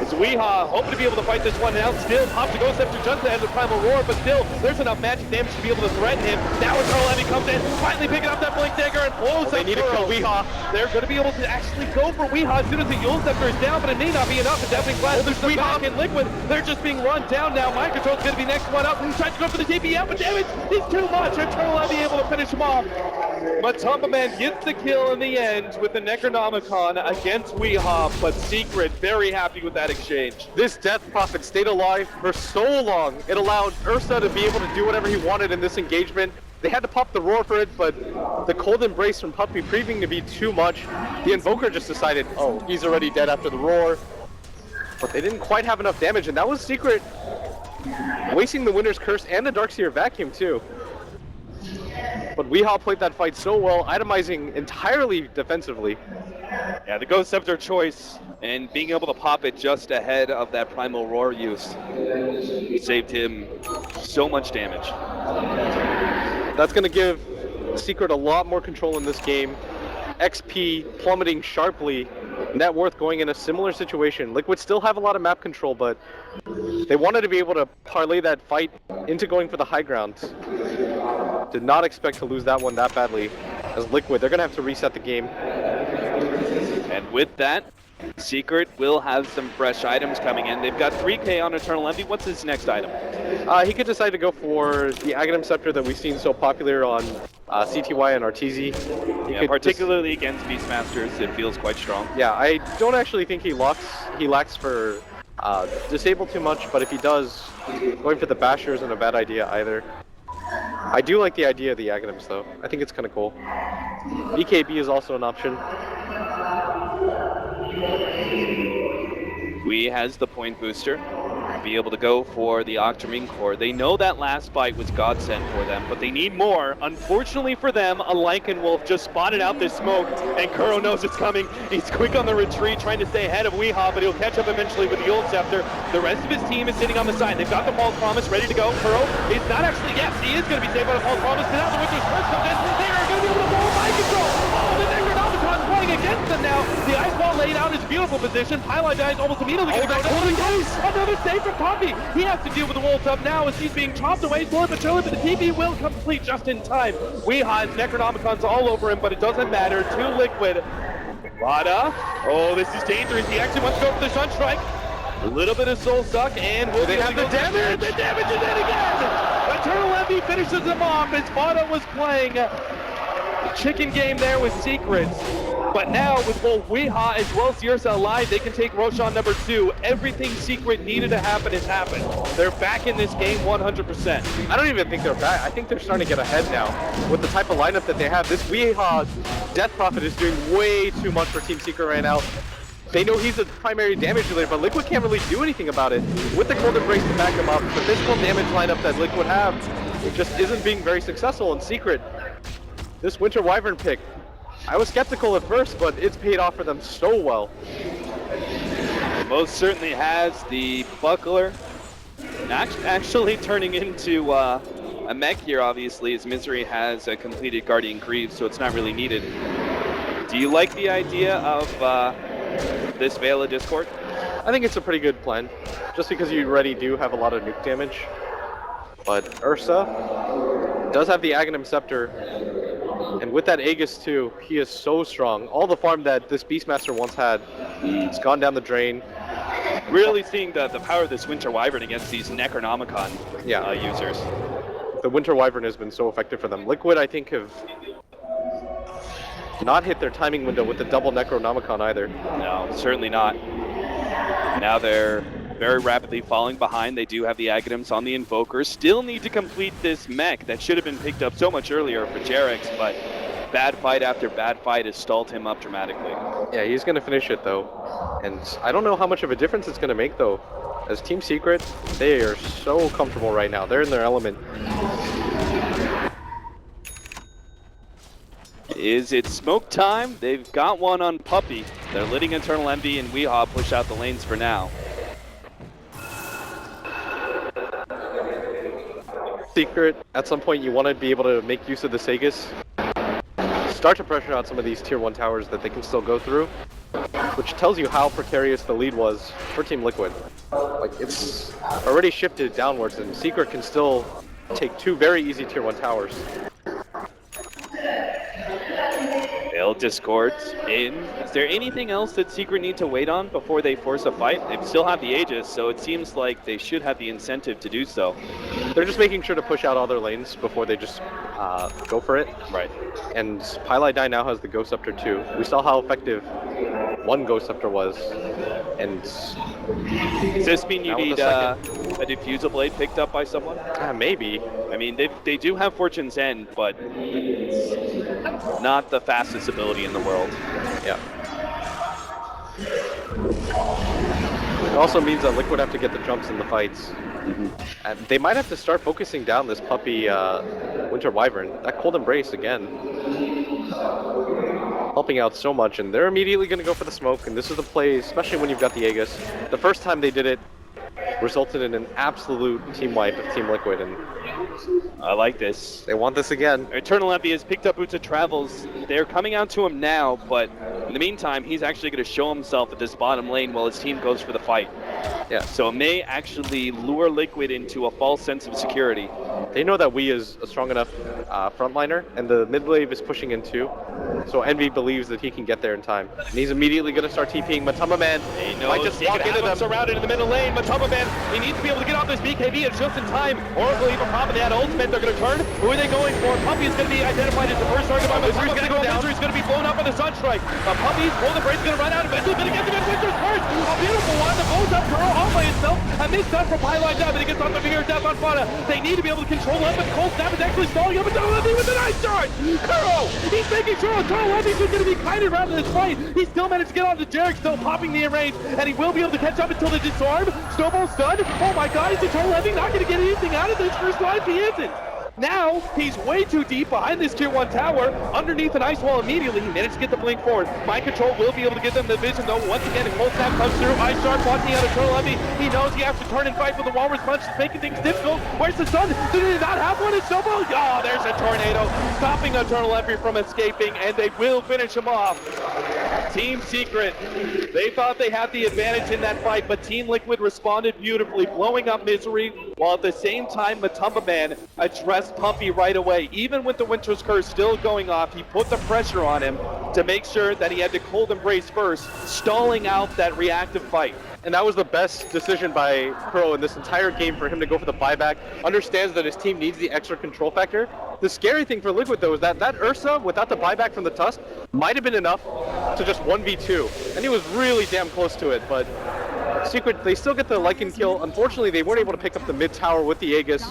As Weehaw hoping to be able to fight this one out. Still, pops the Ghost Scepter just ahead of the Primal Roar, but still, there's enough magic damage to be able to threaten him. Now Eternal Envy comes in, finally picking up that Blink Dagger and blows up They need to kill Weehaw. They're going to be able to actually go for Weehaw as soon as the Yule Scepter is down, but it may not be enough. The Deafening Blast is the back in Liquid. They're just being run down now. Mind Control's going to be next one up. Tries to go for the TPM, but damage is too much. Eternal Envy able to finish him off. Matumba Man gets the kill in the end with the Necronomicon against Weehaw, but Secret very happy with that exchange. This Death Prophet stayed alive for so long. It allowed Ursa to be able to do whatever he wanted in this engagement. They had to pop the roar for it, but the Cold Embrace from Puppy proving to be too much. The Invoker just decided, oh, he's already dead after the roar. But they didn't quite have enough damage, and that was Secret wasting the Winter's Curse and the Darkseer Vacuum too. But Weehaw played that fight so well, itemizing entirely defensively. Yeah, the Ghost Scepter choice and being able to pop it just ahead of that Primal Roar use saved him so much damage. That's going to give Secret a lot more control in this game. XP plummeting sharply. Net worth going in a similar situation. Liquid still have a lot of map control, but they wanted to be able to parlay that fight into going for the high ground. Did not expect to lose that one that badly. As Liquid, they're going to have to reset the game. And with that, Secret will have some fresh items coming in. They've got 3K on Eternal Envy. What's his next item? He could decide to go for the Aghanim Scepter that we've seen so popular on CTY and RTZ. Yeah, particularly against Beastmasters, it feels quite strong. Yeah, I don't actually think he lacks for Disable too much, but if he does, going for the Basher isn't a bad idea either. I do like the idea of the Aghanims though. I think it's kind of cool. BKB is also an option. Wii has the point booster. Be able to go for the Octarine Core. They know that last fight was godsend for them, but they need more. Unfortunately for them, a Lycanwolf just spotted out this smoke, and Kuro knows it's coming. He's quick on the retreat, trying to stay ahead of Weehaw, but he'll catch up eventually with the Yule Scepter. The rest of his team is sitting on the side. They've got the False Promise ready to go. Kuro is not actually, yes, he is going to be saved by the False Promise, but now the Winter's Curse comes in. They are going to be able to blow mind control. Oh, the Necronomicon's playing against them now. The Ice Wall laid out his beautiful position. Pylon dies almost immediately. Another save from Poppy. He has to deal with the Wolf up now as he's being chopped away slowly but surely, but the TP will complete just in time. Weehaw has Necronomicons all over him, but it doesn't matter. Too Liquid. Rada. Oh, this is dangerous. He actually wants to go for the Sunstrike. A little bit of Soul Suck, and will they have the damage? The damage is in again! Eternal Envy finishes him off as Vada was playing a chicken game there with Secrets. But now, with both Weehaw as well as Sierra alive, they can take Roshan number 2. Everything Secret needed to happen has happened. They're back in this game 100%. I don't even think they're back. I think they're starting to get ahead now. With the type of lineup that they have, this Weehaw Death Prophet is doing way too much for Team Secret right now. They know he's a primary damage dealer, but Liquid can't really do anything about it. With the Cold Embrace to back him up, the physical damage lineup that Liquid have, it just isn't being very successful in Secret. This Winter Wyvern pick, I was skeptical at first, but it's paid off for them so well. Most certainly has. The Buckler actually turning into a mech here, obviously, as Misery has a completed Guardian Greaves, so it's not really needed. Do you like the idea of this Veil of Discord? I think it's a pretty good plan, just because you already do have a lot of nuke damage. But Ursa does have the Aghanim Scepter, and with that Aegis too, he is so strong. All the farm that this Beastmaster once had, it's gone down the drain. Really seeing the power of this Winter Wyvern against these Necronomicon users. The Winter Wyvern has been so effective for them. Liquid, I think, have not hit their timing window with the double Necronomicon either. No, certainly not. Now they're very rapidly falling behind. They do have the Aghanims on the Invokers. Still need to complete this mech that should have been picked up so much earlier for Jarex, but bad fight after bad fight has stalled him up dramatically. Yeah, he's going to finish it though. And I don't know how much of a difference it's going to make though. As Team Secret, they are so comfortable right now. They're in their element. Is it smoke time? They've got one on Puppy. They're letting Eternal Envy and Weehaw push out the lanes for now. Secret, at some point you want to be able to make use of the Sagas. Start to pressure out some of these tier 1 towers that they can still go through. which tells you how precarious the lead was for Team Liquid. Like, it's already shifted downwards, and Secret can still take 2 very easy tier 1 towers. Veil Discord's in. Is there anything else that Secret need to wait on before they force a fight? They still have the Aegis, so it seems like they should have the incentive to do so. They're just making sure to push out all their lanes before they just go for it. Right. And Pylai Dai now has the Ghost Scepter too. We saw how effective one Ghost Scepter was. And does this mean you need a Diffusal Blade picked up by someone? Maybe. I mean, they do have Fortune's End, but it's not the fastest ability in the world. Yeah. It also means that Liquid have to get the jumps in the fights. And they might have to start focusing down this puppy Winter Wyvern. That Cold Embrace again. Helping out so much, and they're immediately going to go for the smoke, and this is the play, especially when you've got the Aegis. The first time they did it resulted in an absolute team wipe of Team Liquid, and I like this. They want this again. Eternal Envy has picked up Boots of Travels. They're coming out to him now, but in the meantime, he's actually going to show himself at this bottom lane while his team goes for the fight. Yeah. So it may actually lure Liquid into a false sense of security. They know that Wii is a strong enough frontliner, and the mid wave is pushing in too. So Envy believes that he can get there in time. And he's immediately going to start TPing. Matama Man might just walk into them. Surrounded in the middle lane. Matama Man, he needs to be able to get off this BKB. It's just in time. Oracle even popping that ultimate. They're going to turn. Who are they going for? Puppy is going to be identified as the first target by Matama. Misery's going to go down. Misery's going to be blown up by the Sunstrike. Puppy's Golden Brace is going to run out. Eventually going to get the Winter's first. A beautiful one. The goes up Kuro all by itself. A missed time for Pylai Dai, but he gets on the finger death on Fana. They need to be able to control him, but the cold snap is actually stalling up. Eternal Envy with a nice charge. Kuro, he's making sure Eternal Envy is going to be kited around this fight. He still managed to get onto Jarek, still popping the range, and he will be able to catch up until the disarm. Snowball stun. Oh my god, is Eternal Envy not going to get anything out of this first life? He isn't. Now, he's way too deep behind this tier 1 tower, underneath an ice wall immediately. He managed to get the blink forward. Mind control will be able to get them the vision, though. Once again, cold snap comes through. Ice Shark watching out Eternal Envy. He knows he has to turn and fight for the Walrus Punch. It's making things difficult. Where's the sun? Did he not have one? It's Snowball. Oh, there's a tornado, stopping Eternal Envy from escaping, and they will finish him off. Team Secret, they thought they had the advantage in that fight, but Team Liquid responded beautifully, blowing up Misery, while at the same time, Matumba Man addressed Puppy right away. Even with the Winter's Curse still going off, he put the pressure on him to make sure that he had to Cold Embrace first, stalling out that reactive fight. And that was the best decision by Kuro in this entire game for him to go for the buyback. Understands that his team needs the extra control factor. The scary thing for Liquid, though, is that Ursa, without the buyback from the Tusk, might have been enough to just 1v2. And he was really damn close to it, but Secret, they still get the Lycan kill. Unfortunately, they weren't able to pick up the mid tower with the Aegis.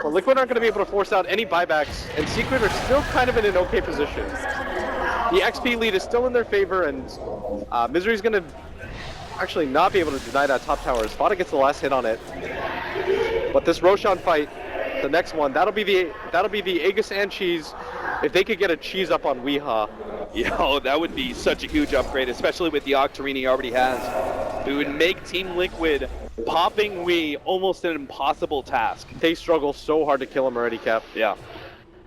But Liquid aren't going to be able to force out any buybacks, and Secret are still kind of in an okay position. The XP lead is still in their favor, and Misery's going to actually not be able to deny that top tower. Spada gets the last hit on it. But this Roshan fight, the next one, that'll be the Aegis and Cheese. If they could get a Cheese up on Weehaw. Yo, that would be such a huge upgrade, especially with the Octarine he already has. It would make Team Liquid popping Wii almost an impossible task. They struggle so hard to kill him already, Cap. Yeah.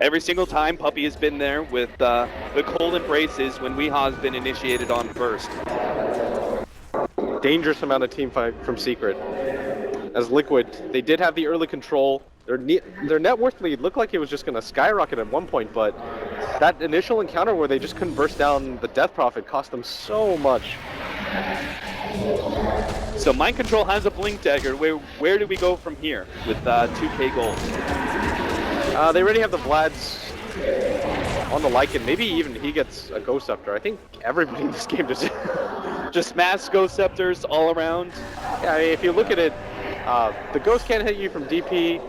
Every single time Puppy has been there with the Cold Embraces when Weehaw's been initiated on first. Dangerous amount of team fight from Secret. As Liquid, they did have the early control. Their net worth lead looked like it was just going to skyrocket at one point, but that initial encounter where they just couldn't burst down the Death Prophet cost them so much. So Mind Control has a Blink Dagger. Where do we go from here with 2k gold? They already have the Vlads on the Lycan. Maybe even he gets a Ghost Scepter. I think everybody in this game just mass Ghost Scepters all around. Yeah, I mean, if you look at it, the Ghost can't hit you from DP.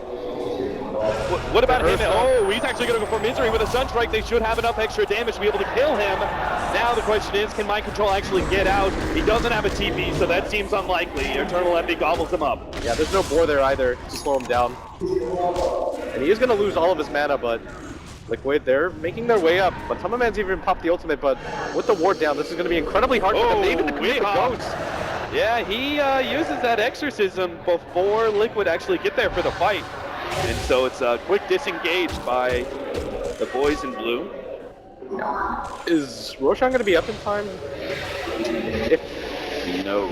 What about him? Oh, he's actually going to go for Misery with a Sunstrike. They should have enough extra damage to be able to kill him. Now the question is, can Mind Control actually get out? He doesn't have a TP, so that seems unlikely. Eternal Envy gobbles him up. Yeah, there's no boar there either to slow him down. And he is going to lose all of his mana, but Liquid, they're making their way up. But Man's even popped the ultimate, but with the ward down, this is going to be incredibly hard for them. They even commit the Ghost. Yeah, he uses that Exorcism before Liquid actually get there for the fight. And so it's a quick disengage by the boys in blue. Is Roshan going to be up in time? If No.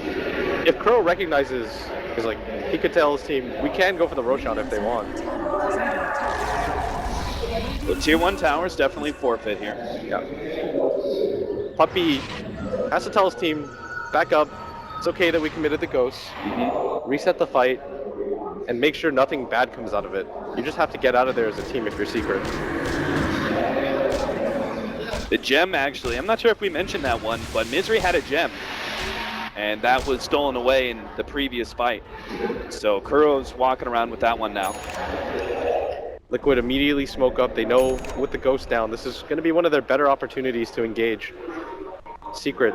if Crow recognizes, is like he could tell his team, we can go for the Roshan if they want. The tier 1 towers definitely forfeit here. Yeah. Puppy has to tell his team, back up. It's okay that we committed the ghosts. Reset the fight, and make sure nothing bad comes out of it. You just have to get out of there as a team if you're secret. The gem, actually, I'm not sure if we mentioned that one, but Misery had a gem. And that was stolen away in the previous fight. So Kuro's walking around with that one now. Liquid immediately smoke up. They know with the ghost down, this is going to be one of their better opportunities to engage. Secret.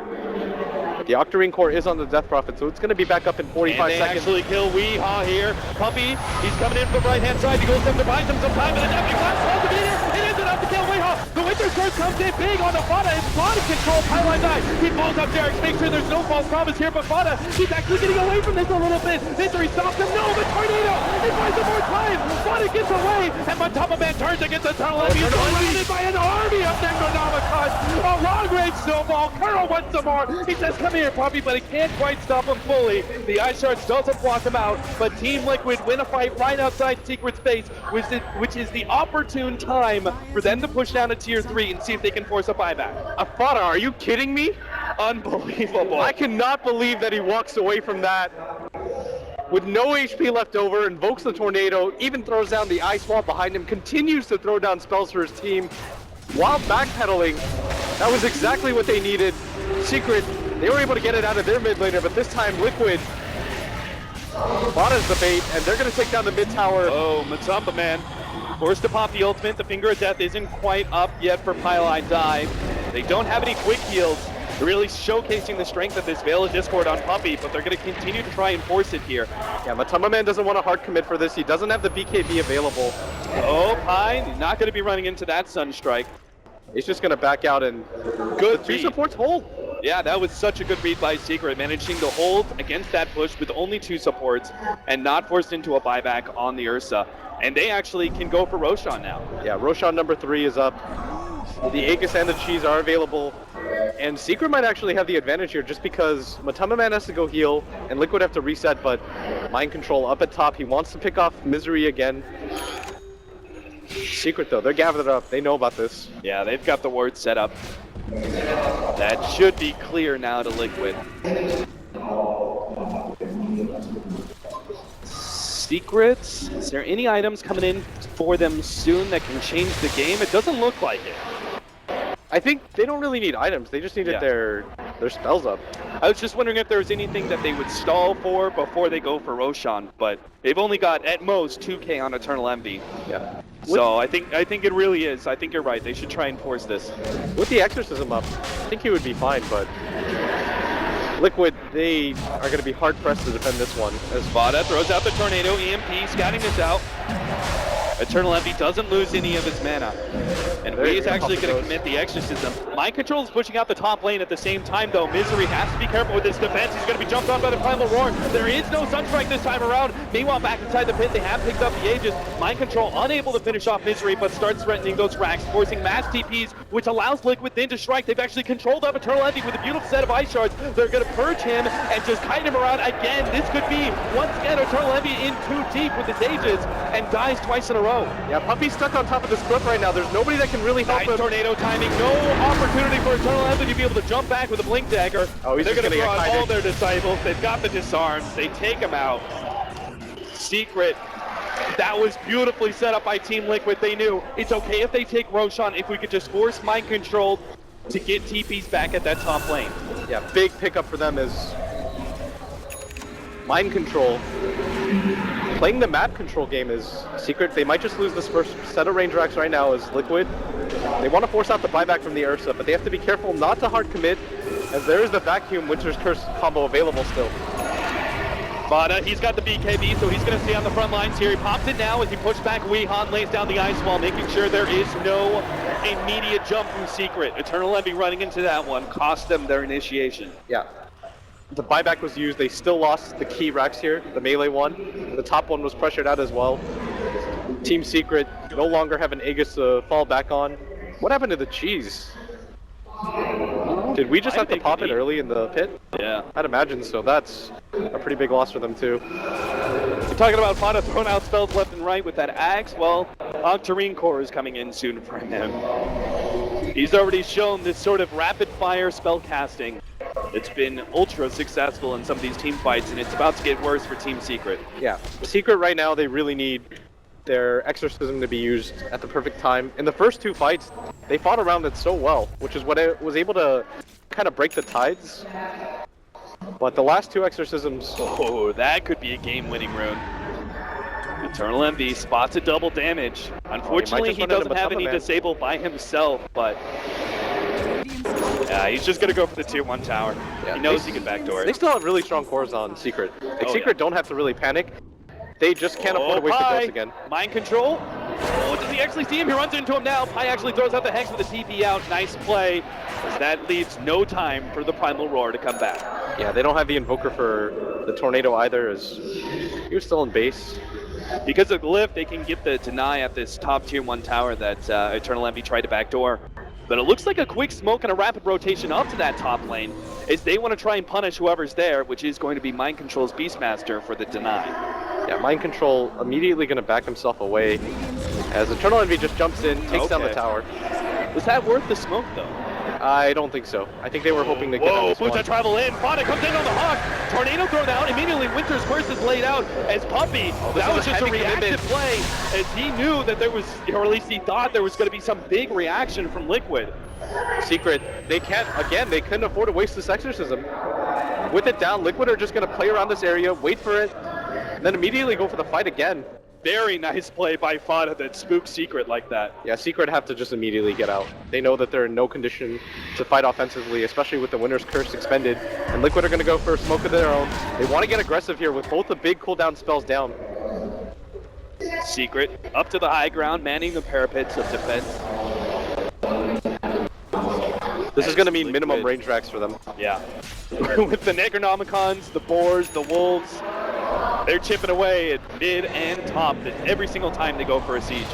The Octarine core is on the Death Prophet, so it's going to be back up in 45 and they seconds. actually kill Weehaw here. Puppy, he's coming in from the right-hand side. He goes up to buy him some time, and the Deputy Glass falls to meter. It is enough to kill Weehaw. The Winter Curse comes in big on the Fada. It's Fada control. Pylon dies. He blows up Derek. Make sure there's no false promise here, but Fada, he's actually getting away from this a little bit. Misery stops him. No, but Tornado, he buys some more time. Fada gets away, and Matama Man turns against the Eternal Enemy. He's surrounded by an army of Necronomicons. A long-range snowball. Kuro wants some more. He says, come here, Puppy, but he can't quite stop him fully. The Ice Shards doesn't block him out, but Team Liquid win a fight right outside Secret's base, which is the opportune time for them to push down to tier 3 and see if they can force a buyback. Afada, are you kidding me? Unbelievable. I cannot believe that he walks away from that with no HP left over, invokes the tornado, even throws down the ice wall behind him, continues to throw down spells for his team while backpedaling. That was exactly what they needed. Secret, they were able to get it out of their mid laner, but this time Liquid Fada's the bait, and they're going to take down the mid tower. Oh, Matumba Man forced to pop the ultimate. The Finger of Death isn't quite up yet for Pylon Dive. They don't have any quick heals. They're really showcasing the strength of this Veil of Discord on Puppy, but they're going to continue to try and force it here. Yeah, Matamba Man doesn't want to hard commit for this. He doesn't have the BKB available. Oh, Pine, he's not going to be running into that Sunstrike. He's just going to back out and Good two read. supports hold. Yeah, that was such a good read by Secret, managing to hold against that push with only 2 supports and not forced into a buyback on the Ursa. And they actually can go for Roshan now. Yeah, Roshan number 3 is up. The Aegis and the Cheese are available. And Secret might actually have the advantage here just because Matamba Man has to go heal and Liquid have to reset, but Mind Control up at top. He wants to pick off Misery again. Secret though, they're gathered up. They know about this. Yeah, they've got the ward set up. That should be clear now to Liquid. Secrets? Is there any items coming in for them soon that can change the game? It doesn't look like it. I think they don't really need items. They just needed their spells up. I was just wondering if there was anything that they would stall for before they go for Roshan, but they've only got at most 2k on Eternal Envy. Yeah. So I think it really is. I think you're right. They should try and force this. With the Exorcism up, I think he would be fine, but Liquid, they are going to be hard-pressed to defend this one. As Vada throws out the Tornado, EMP, scouting this out. Eternal Envy doesn't lose any of his mana. And Wei is actually going to commit the Exorcism. Mind Control is pushing out the top lane at the same time, though. Misery has to be careful with his defense. He's going to be jumped on by the Primal Roar. There is no Sunstrike this time around. Meanwhile, back inside the pit, they have picked up the Aegis. Mind Control unable to finish off Misery, but starts threatening those racks, forcing mass TPs, which allows Liquid then to strike. They've actually controlled up Eternal Envy with a beautiful set of Ice Shards. They're going to purge him and just kite him around again. This could be, once again, Eternal Envy in too deep with his Aegis and dies twice in a row. Yeah, Puppy's stuck on top of this cliff right now. There's nobody that can really help him. Tornado timing, no opportunity for Eternal Envy to be able to jump back with a Blink Dagger. Oh, he's They're just going to gonna throw get out all kited. their disciples. They've got the disarms. They take him out. Secret. That was beautifully set up by Team Liquid. They knew it's okay if they take Roshan if we could just force Mind Control to get TPs back at that top lane. Yeah, big pickup for them is Mind Control. Playing the map control game is Secret. They might just lose this first set of range racks right now as Liquid. They want to force out the buyback from the Ursa, but they have to be careful not to hard commit, as there is the Vacuum Winter's Curse combo available still. Vada, he's got the BKB, so he's going to stay on the front lines here. He pops it now as he pushes back Weehan, lays down the ice wall, making sure there is no immediate jump from Secret. Eternal Envy running into that one cost them their initiation. Yeah. The buyback was used. They still lost the key racks here, the melee one. The top one was pressured out as well. Team Secret no longer have an Aegis to fall back on. What happened to the cheese? Did we just have to pop it early in the pit? Yeah. I'd imagine so. That's a pretty big loss for them too. You're talking about Fada throwing out spells left and right with that axe. Well, Octarine Core is coming in soon for him. He's already shown this sort of rapid fire spell casting. It's been ultra successful in some of these team fights, and it's about to get worse for Team Secret. Yeah, Secret right now, they really need their exorcism to be used at the perfect time. In the first 2 fights, they fought around it so well, which is what it was able to kind of break the tides. But the last 2 exorcisms... Oh, that could be a game-winning rune. Eternal Envy spots a double damage. Unfortunately, he doesn't have any disable by himself, but... Yeah, he's just going to go for the tier 1 tower. Yeah, he knows he can backdoor it. They still have really strong cores on Secret. Like, Secret don't have to really panic. They just can't afford to waste the ghost again. Mind control. Oh, does he actually see him? He runs into him now. Pi actually throws out the Hex with a TP out. Nice play. That leaves no time for the Primal Roar to come back. Yeah, they don't have the Invoker for the Tornado either, as he was still in base. Because of Glyph, they can get the deny at this top tier 1 tower that Eternal Envy tried to backdoor. But it looks like a quick smoke and a rapid rotation up to that top lane, as they want to try and punish whoever's there, which is going to be Mind Control's Beastmaster for the deny. Yeah, Mind Control immediately going to back himself away, as Eternal Envy just jumps in, takes down the tower. Was that worth the smoke, though? I don't think so. I think they were hoping to get on this one. Whoa, travel in. Fada comes in on the Hawk. Tornado thrown out. Immediately, Winter's Curse is laid out as Puppy. That was just a reactive play, as he knew that there was, or at least he thought there was going to be some big reaction from Liquid. Secret, they can't, again, they couldn't afford to waste this exorcism. With it down, Liquid are just going to play around this area, wait for it, and then immediately go for the fight again. Very nice play by Fada that spooked Secret like that. Yeah, Secret have to just immediately get out. They know that they're in no condition to fight offensively, especially with the Winter's Curse expended. And Liquid are going to go for a smoke of their own. They want to get aggressive here with both the big cooldown spells down. Secret up to the high ground, manning the parapets of defense. This is going to mean minimum range racks for them. Yeah. With the Necronomicons, the Boars, the Wolves, they're chipping away at mid and top every single time they go for a siege.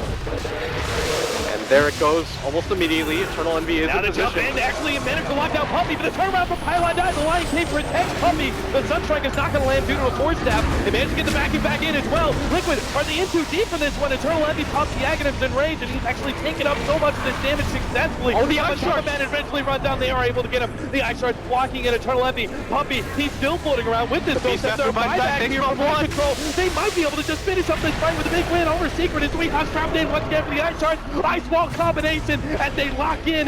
And there it goes, almost immediately. Eternal Envy is now in the position. jump in, actually managed to lock down Puppy, but the turnaround from Pylon dies. The Lion King protects Puppy. The Sunstrike is not going to land due to a Force Staff. They managed to get the vacuum back in as well. Liquid, are they in too deep for this one? Eternal Envy pops the Agonim's in range, and he's actually taken up so much of this damage successfully. Oh, the Ice Shard Man eventually run down. They are able to get him. The Ice Shard's blocking at Eternal Envy. Puppy, he's still floating around with this. They're buyback here from Mind Control. They might be able to just finish up this fight with a big win over Secret. As Weeha's trapped in once again for the Ice Shard. Ice Wall combination as they lock in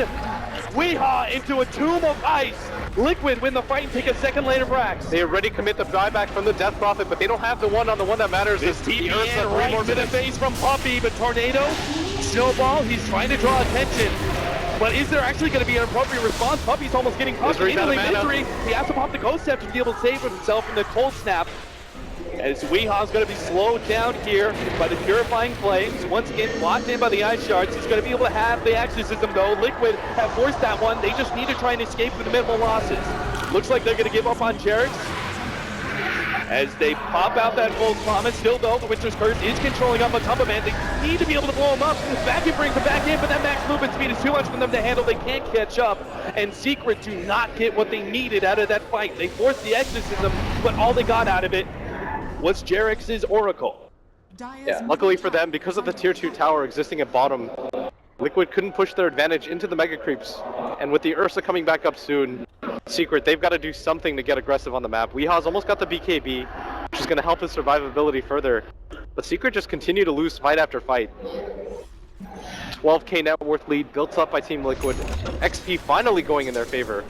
Weeha into a tomb of ice. Liquid win the fight and take a second lane of racks. They already commit the buyback from the Death Prophet, but they don't have the one that matters. This TP right to the face from Puppy, but Tornado, Snowball, he's trying to draw attention. But is there actually going to be an appropriate response? Puppy's almost getting caught in misery. He has to pop the Ghost Step to be able to save himself from the Cold Snap. As Weeha's going to be slowed down here by the Purifying Flames. Once again, locked in by the Ice Shards. He's going to be able to have the Exorcism though. Liquid have forced that one. They just need to try and escape with the minimal losses. Looks like they're going to give up on Jarex as they pop out that False Promise. Still though, the Winter's Curse is controlling up Matumba Man. They need to be able to blow him up. Vacuum brings him back in, but that max movement speed is too much for them to handle. They can't catch up, and Secret do not get what they needed out of that fight. They forced the Exorcism, but all they got out of it was Jarex's Oracle. Yeah, luckily for them, because of the tier 2 tower existing at bottom, Liquid couldn't push their advantage into the Mega Creeps. And with the Ursa coming back up soon, Secret, they've got to do something to get aggressive on the map. Weeha's almost got the BKB, which is going to help his survivability further. But Secret just continue to lose fight after fight. 12k net worth lead built up by Team Liquid. XP finally going in their favor.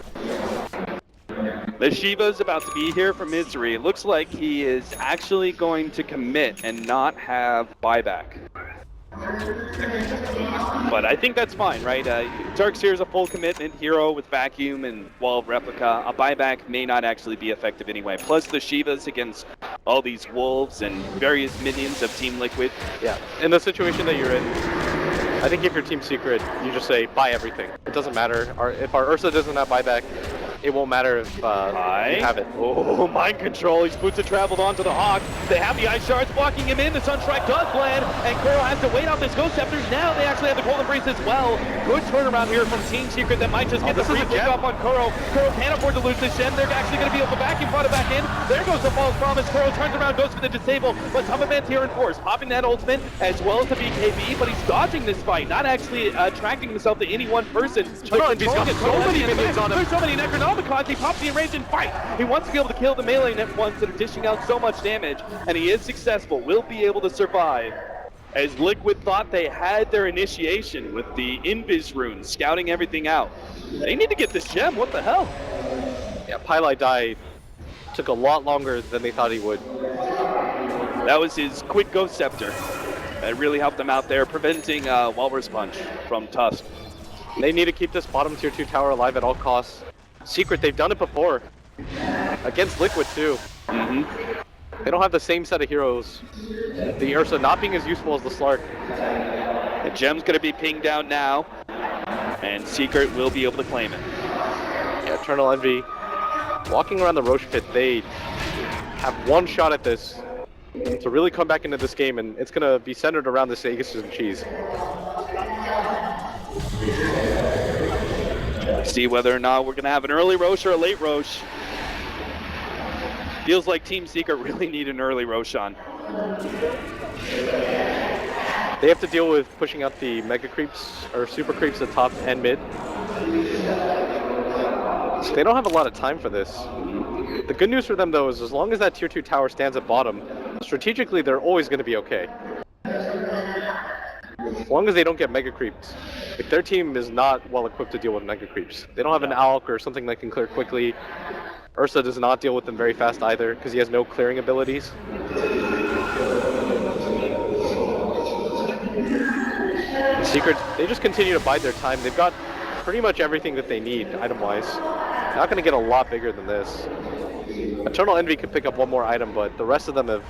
The Shiva's about to be here for Misery. It looks like he is actually going to commit and not have buyback. But I think that's fine, right? Turks here is a full commitment hero with Vacuum and Wall of Replica. A buyback may not actually be effective anyway. Plus the Shivas against all these wolves and various minions of Team Liquid. Yeah, in the situation that you're in, I think if you're Team Secret, you just say, buy everything. It doesn't matter. If our Ursa doesn't have buyback, it won't matter if you have it. Oh, mind control. He's boots have traveled onto the Hawk. They have the Ice Shards blocking him in. The Sunstrike does land, and Kuro has to wait out this Ghost Scepter. Now they actually have the Golden Brace as well. Good turnaround here from Team Secret that might just get the free kick off on Kuro. Kuro can't afford to lose this gem. They're actually going to be able to vacuum pot it back in. There goes the false promise. Kuro turns around, goes for the disable, but Tamaman's here in force, popping that ultimate as well as the BKB, but he's dodging this fight, not actually attracting himself to any one person. He's got so many minions on him. There's so many Necronomicons. He pops the enraged and fight. He wants to be able to kill the melee net ones that are dishing out so much damage, and he is successful. Will be able to survive. As Liquid thought they had their initiation with the Invis rune, scouting everything out. They need to get this gem. What the hell? Yeah, Pylai Dai took a lot longer than they thought he would. That was his quick Ghost Scepter. That really helped them out there, preventing Walrus Punch from Tusk. They need to keep this bottom tier 2 tower alive at all costs. Secret, they've done it before. Against Liquid too. They don't have the same set of heroes. The Ursa not being as useful as the Slark. The gem's gonna be pinged down now, and Secret will be able to claim it. Yeah, Eternal Envy. Walking around the Roche pit, they have one shot at this to really come back into this game, and it's gonna be centered around this Aegis and cheese. See whether or not we're gonna have an early Roche or a late Roche. Feels like Team Secret really need an early Roshan. They have to deal with pushing out the mega creeps or super creeps at top and mid. So they don't have a lot of time for this. The good news for them though is as long as that tier 2 tower stands at bottom, strategically they're always going to be okay. As long as they don't get mega creeps. If their team is not well equipped to deal with mega creeps. They don't have an Alk or something that can clear quickly. Ursa does not deal with them very fast either because he has no clearing abilities. Secret, they just continue to bide their time. They've got pretty much everything that they need item-wise. Not going to get a lot bigger than this. Eternal Envy could pick up one more item, but the rest of them have...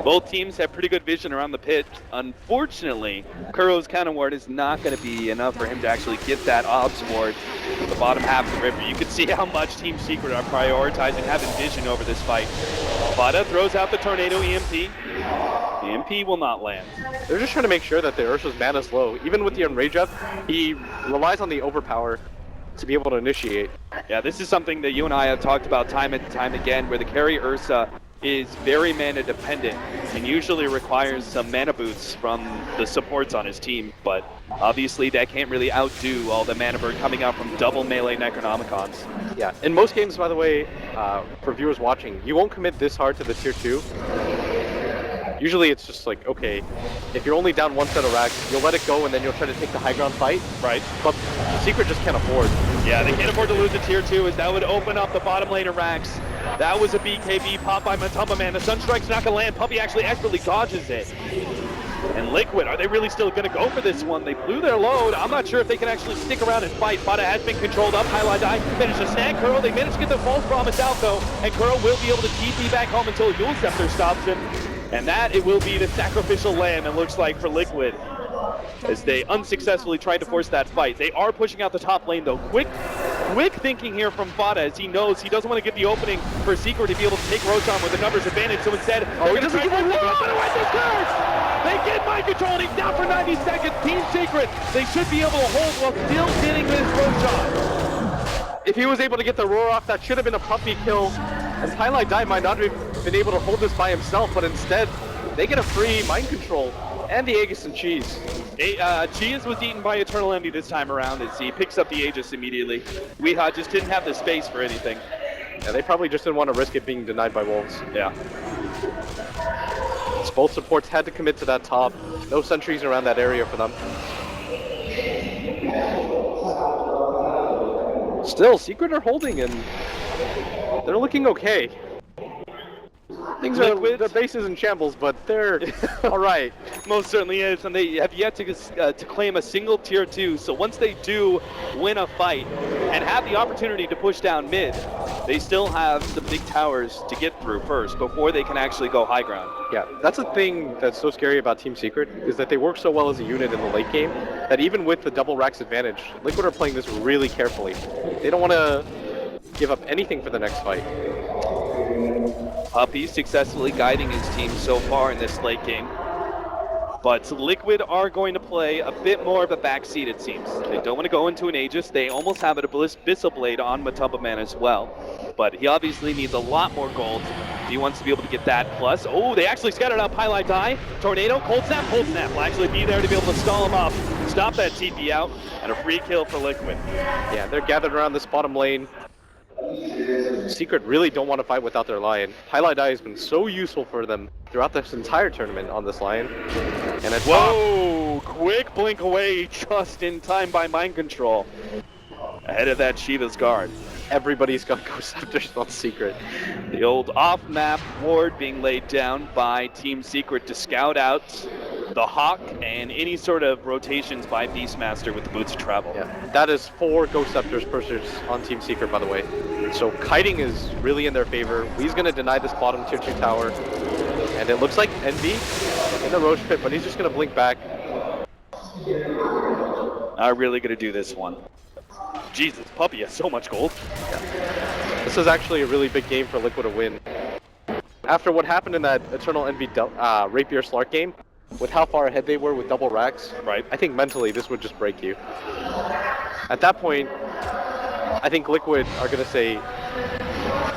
Both teams have pretty good vision around the pit. Unfortunately, Kuro's counter ward is not going to be enough for him to actually get that Obs ward the bottom half of the river. You can see how much Team Secret are prioritizing having vision over this fight. Vada throws out the Tornado EMP. EMP will not land. They're just trying to make sure that the Ursa's mana's low. Even with the Enrage up, he relies on the Overpower to be able to initiate. Yeah, this is something that you and I have talked about time and time again, where the carry Ursa is very mana dependent and usually requires some mana boots from the supports on his team, but obviously that can't really outdo all the mana burn coming out from double melee Necronomicons. Yeah, in most games, by the way, for viewers watching, you won't commit this hard to the tier 2. Usually it's just like, okay, if you're only down one set of racks, you'll let it go and then you'll try to take the high ground fight. Right. But Secret just can't afford. Yeah, they can't afford to lose a tier 2 as that would open up the bottom lane of racks. That was a BKB pop by Matamba Man. The Sunstrike's not gonna land. Puppy actually expertly dodges it. And Liquid, are they really still gonna go for this one? They blew their load. I'm not sure if they can actually stick around and fight. Bada has been controlled up. Highlight Eye managed to snag Kuro. They managed to get the false promise out though. And Kuro will be able to TP back home until Yule Scepter stops him. And that, it will be the sacrificial lamb, it looks like, for Liquid, as they unsuccessfully tried to force that fight. They are pushing out the top lane, though. Quick thinking here from Vada, as he knows he doesn't want to get the opening for Secret to be able to take Roshan with the numbers advantage, so instead, they're going to try to run this curse! They get mind control, and he's down for 90 seconds. Team Secret, they should be able to hold while still getting this Roshan. If he was able to get the roar off, that should have been a puppy kill. And Highlight Dai might not have been able to hold this by himself, but instead, they get a free mind control and the Aegis and Cheese. Cheese was eaten by Eternal Envy this time around as he picks up the Aegis immediately. Weeha just didn't have the space for anything. Yeah, they probably just didn't want to risk it being denied by Wolves. Yeah. So both supports had to commit to that top. No sentries around that area for them. Still, Secret are holding and they're looking okay. Things are, Liquid. their base is in shambles, but they're all right. Most certainly is, and they have yet to claim a single tier 2. So once they do win a fight and have the opportunity to push down mid, they still have the big towers to get through first before they can actually go high ground. Yeah, that's the thing that's so scary about Team Secret, is that they work so well as a unit in the late game that even with the double racks advantage, Liquid are playing this really carefully. They don't want to give up anything for the next fight. Puppy successfully guiding his team so far in this late game. But Liquid are going to play a bit more of a backseat, it seems. They don't want to go into an Aegis. They almost have an Abyssal Blade on Matumba Man as well. But he obviously needs a lot more gold. He wants to be able to get that plus. Oh, they actually scattered out Highlight Die. Tornado, Cold Snap will actually be there to be able to stall him up. Stop that TP out, and a free kill for Liquid. Yeah, they're gathered around this bottom lane. Secret really don't want to fight without their Lion. Highlight Eye has been so useful for them throughout this entire tournament on this Lion. And it's Whoa! Quick blink away just in time by Mind Control. Ahead of that Shiva's guard. everybody's got Ghost Scepters on Secret. The old off-map ward being laid down by Team Secret to scout out the Hawk and any sort of rotations by Beastmaster with the Boots of Travel. Yeah, that is 4 Ghost Scepters pushers on Team Secret, by the way. So kiting is really in their favor. Wee's going to deny this bottom tier 2 tower. And it looks like Envy in the Roche pit, but he's just going to blink back. Not really going to do this one. Jesus, Puppy has so much gold. Yeah. This is actually a really big game for Liquid to win. After what happened in that Eternal Envy Rapier Slark game, with how far ahead they were with double racks, right? I think mentally this would just break you. At that point, I think Liquid are going to say,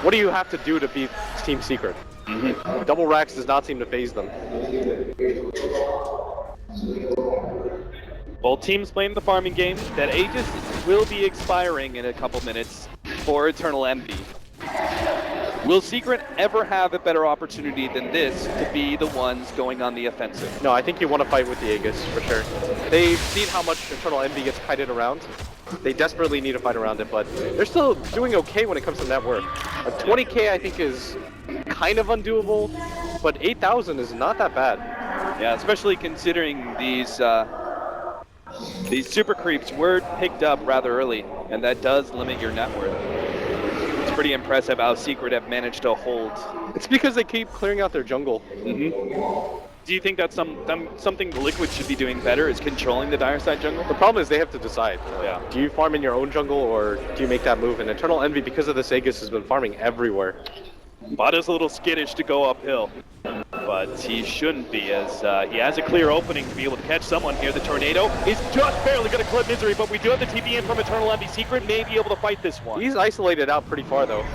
what do you have to do to beat Team Secret? Mm-hmm. Double racks does not seem to phase them. Both teams playing the farming game. That Aegis will be expiring in a couple minutes for Eternal Envy. Will Secret ever have a better opportunity than this to be the ones going on the offensive? No, I think you want to fight with the Aegis, for sure. They've seen how much Eternal Envy gets kited around. They desperately need to fight around it, but they're still doing okay when it comes to net worth. A 20k I think is kind of undoable, but 8,000 is not that bad. Yeah, especially considering these super creeps were picked up rather early, and that does limit your net worth. It's pretty impressive how Secret have managed to hold. It's because they keep clearing out their jungle. Mm-hmm. Do you think that's something Liquid should be doing better, is controlling the dire side jungle? The problem is they have to decide. Yeah. Do you farm in your own jungle, or do you make that move? And Eternal Envy, because of this Aegis, has been farming everywhere. Bada's a little skittish to go uphill, but he shouldn't be, as he has a clear opening to be able to catch someone here. The Tornado is just barely going to clip Misery, but we do have the TP in from Eternal Envy. Secret may be able to fight this one. He's isolated out pretty far, though.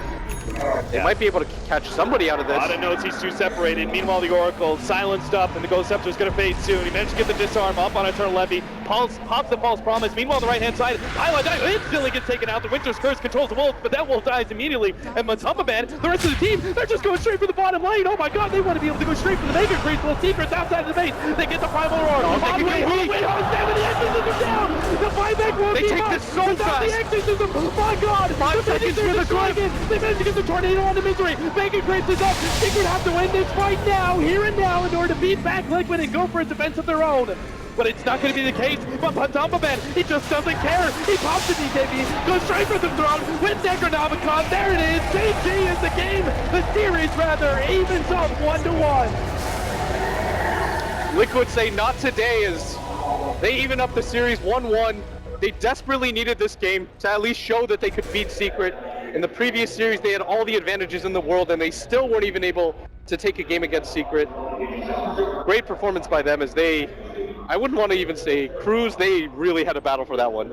They might be able to catch somebody out of this. Bada knows he's too separated. Meanwhile, the Oracle silenced up, and the Ghost Scepter is going to fade soon. He managed to get the disarm up on Eternal Envy. Pops the False Promise. Meanwhile, on the right-hand side, Highlight Die instantly gets taken out. The Winter's Curse controls the Wolf, but that Wolf dies immediately. And Matumba Man, the rest of the team, they're just going straight for the bottom lane. Oh my god, they want to be able to go straight for the Mega Creeps. Well, Secret's outside of the base. They get the Primal Roar. On the way, the Exorcism down. The buyback won't They take this so fast. The Exorcism, oh my god. 5 seconds for the clip. They managed to get the Tornado on the Misery. Mega Creeps is up. Secret have to win this fight now, here and now, in order to beat back Liquid and go for a defense of their own. But it's not going to be the case. But Matumba Man, he just doesn't care. He pops the DKB, goes straight for the throne, wins Necronomicon. There it is. GG is the game. The series, rather, evens up 1-1. Liquid say not today, as they even up the series 1-1. They desperately needed this game to at least show that they could beat Secret. In the previous series, they had all the advantages in the world, and they still weren't even able to take a game against Secret. Great performance by them, as they, I wouldn't want to even say cruise, they really had a battle for that one.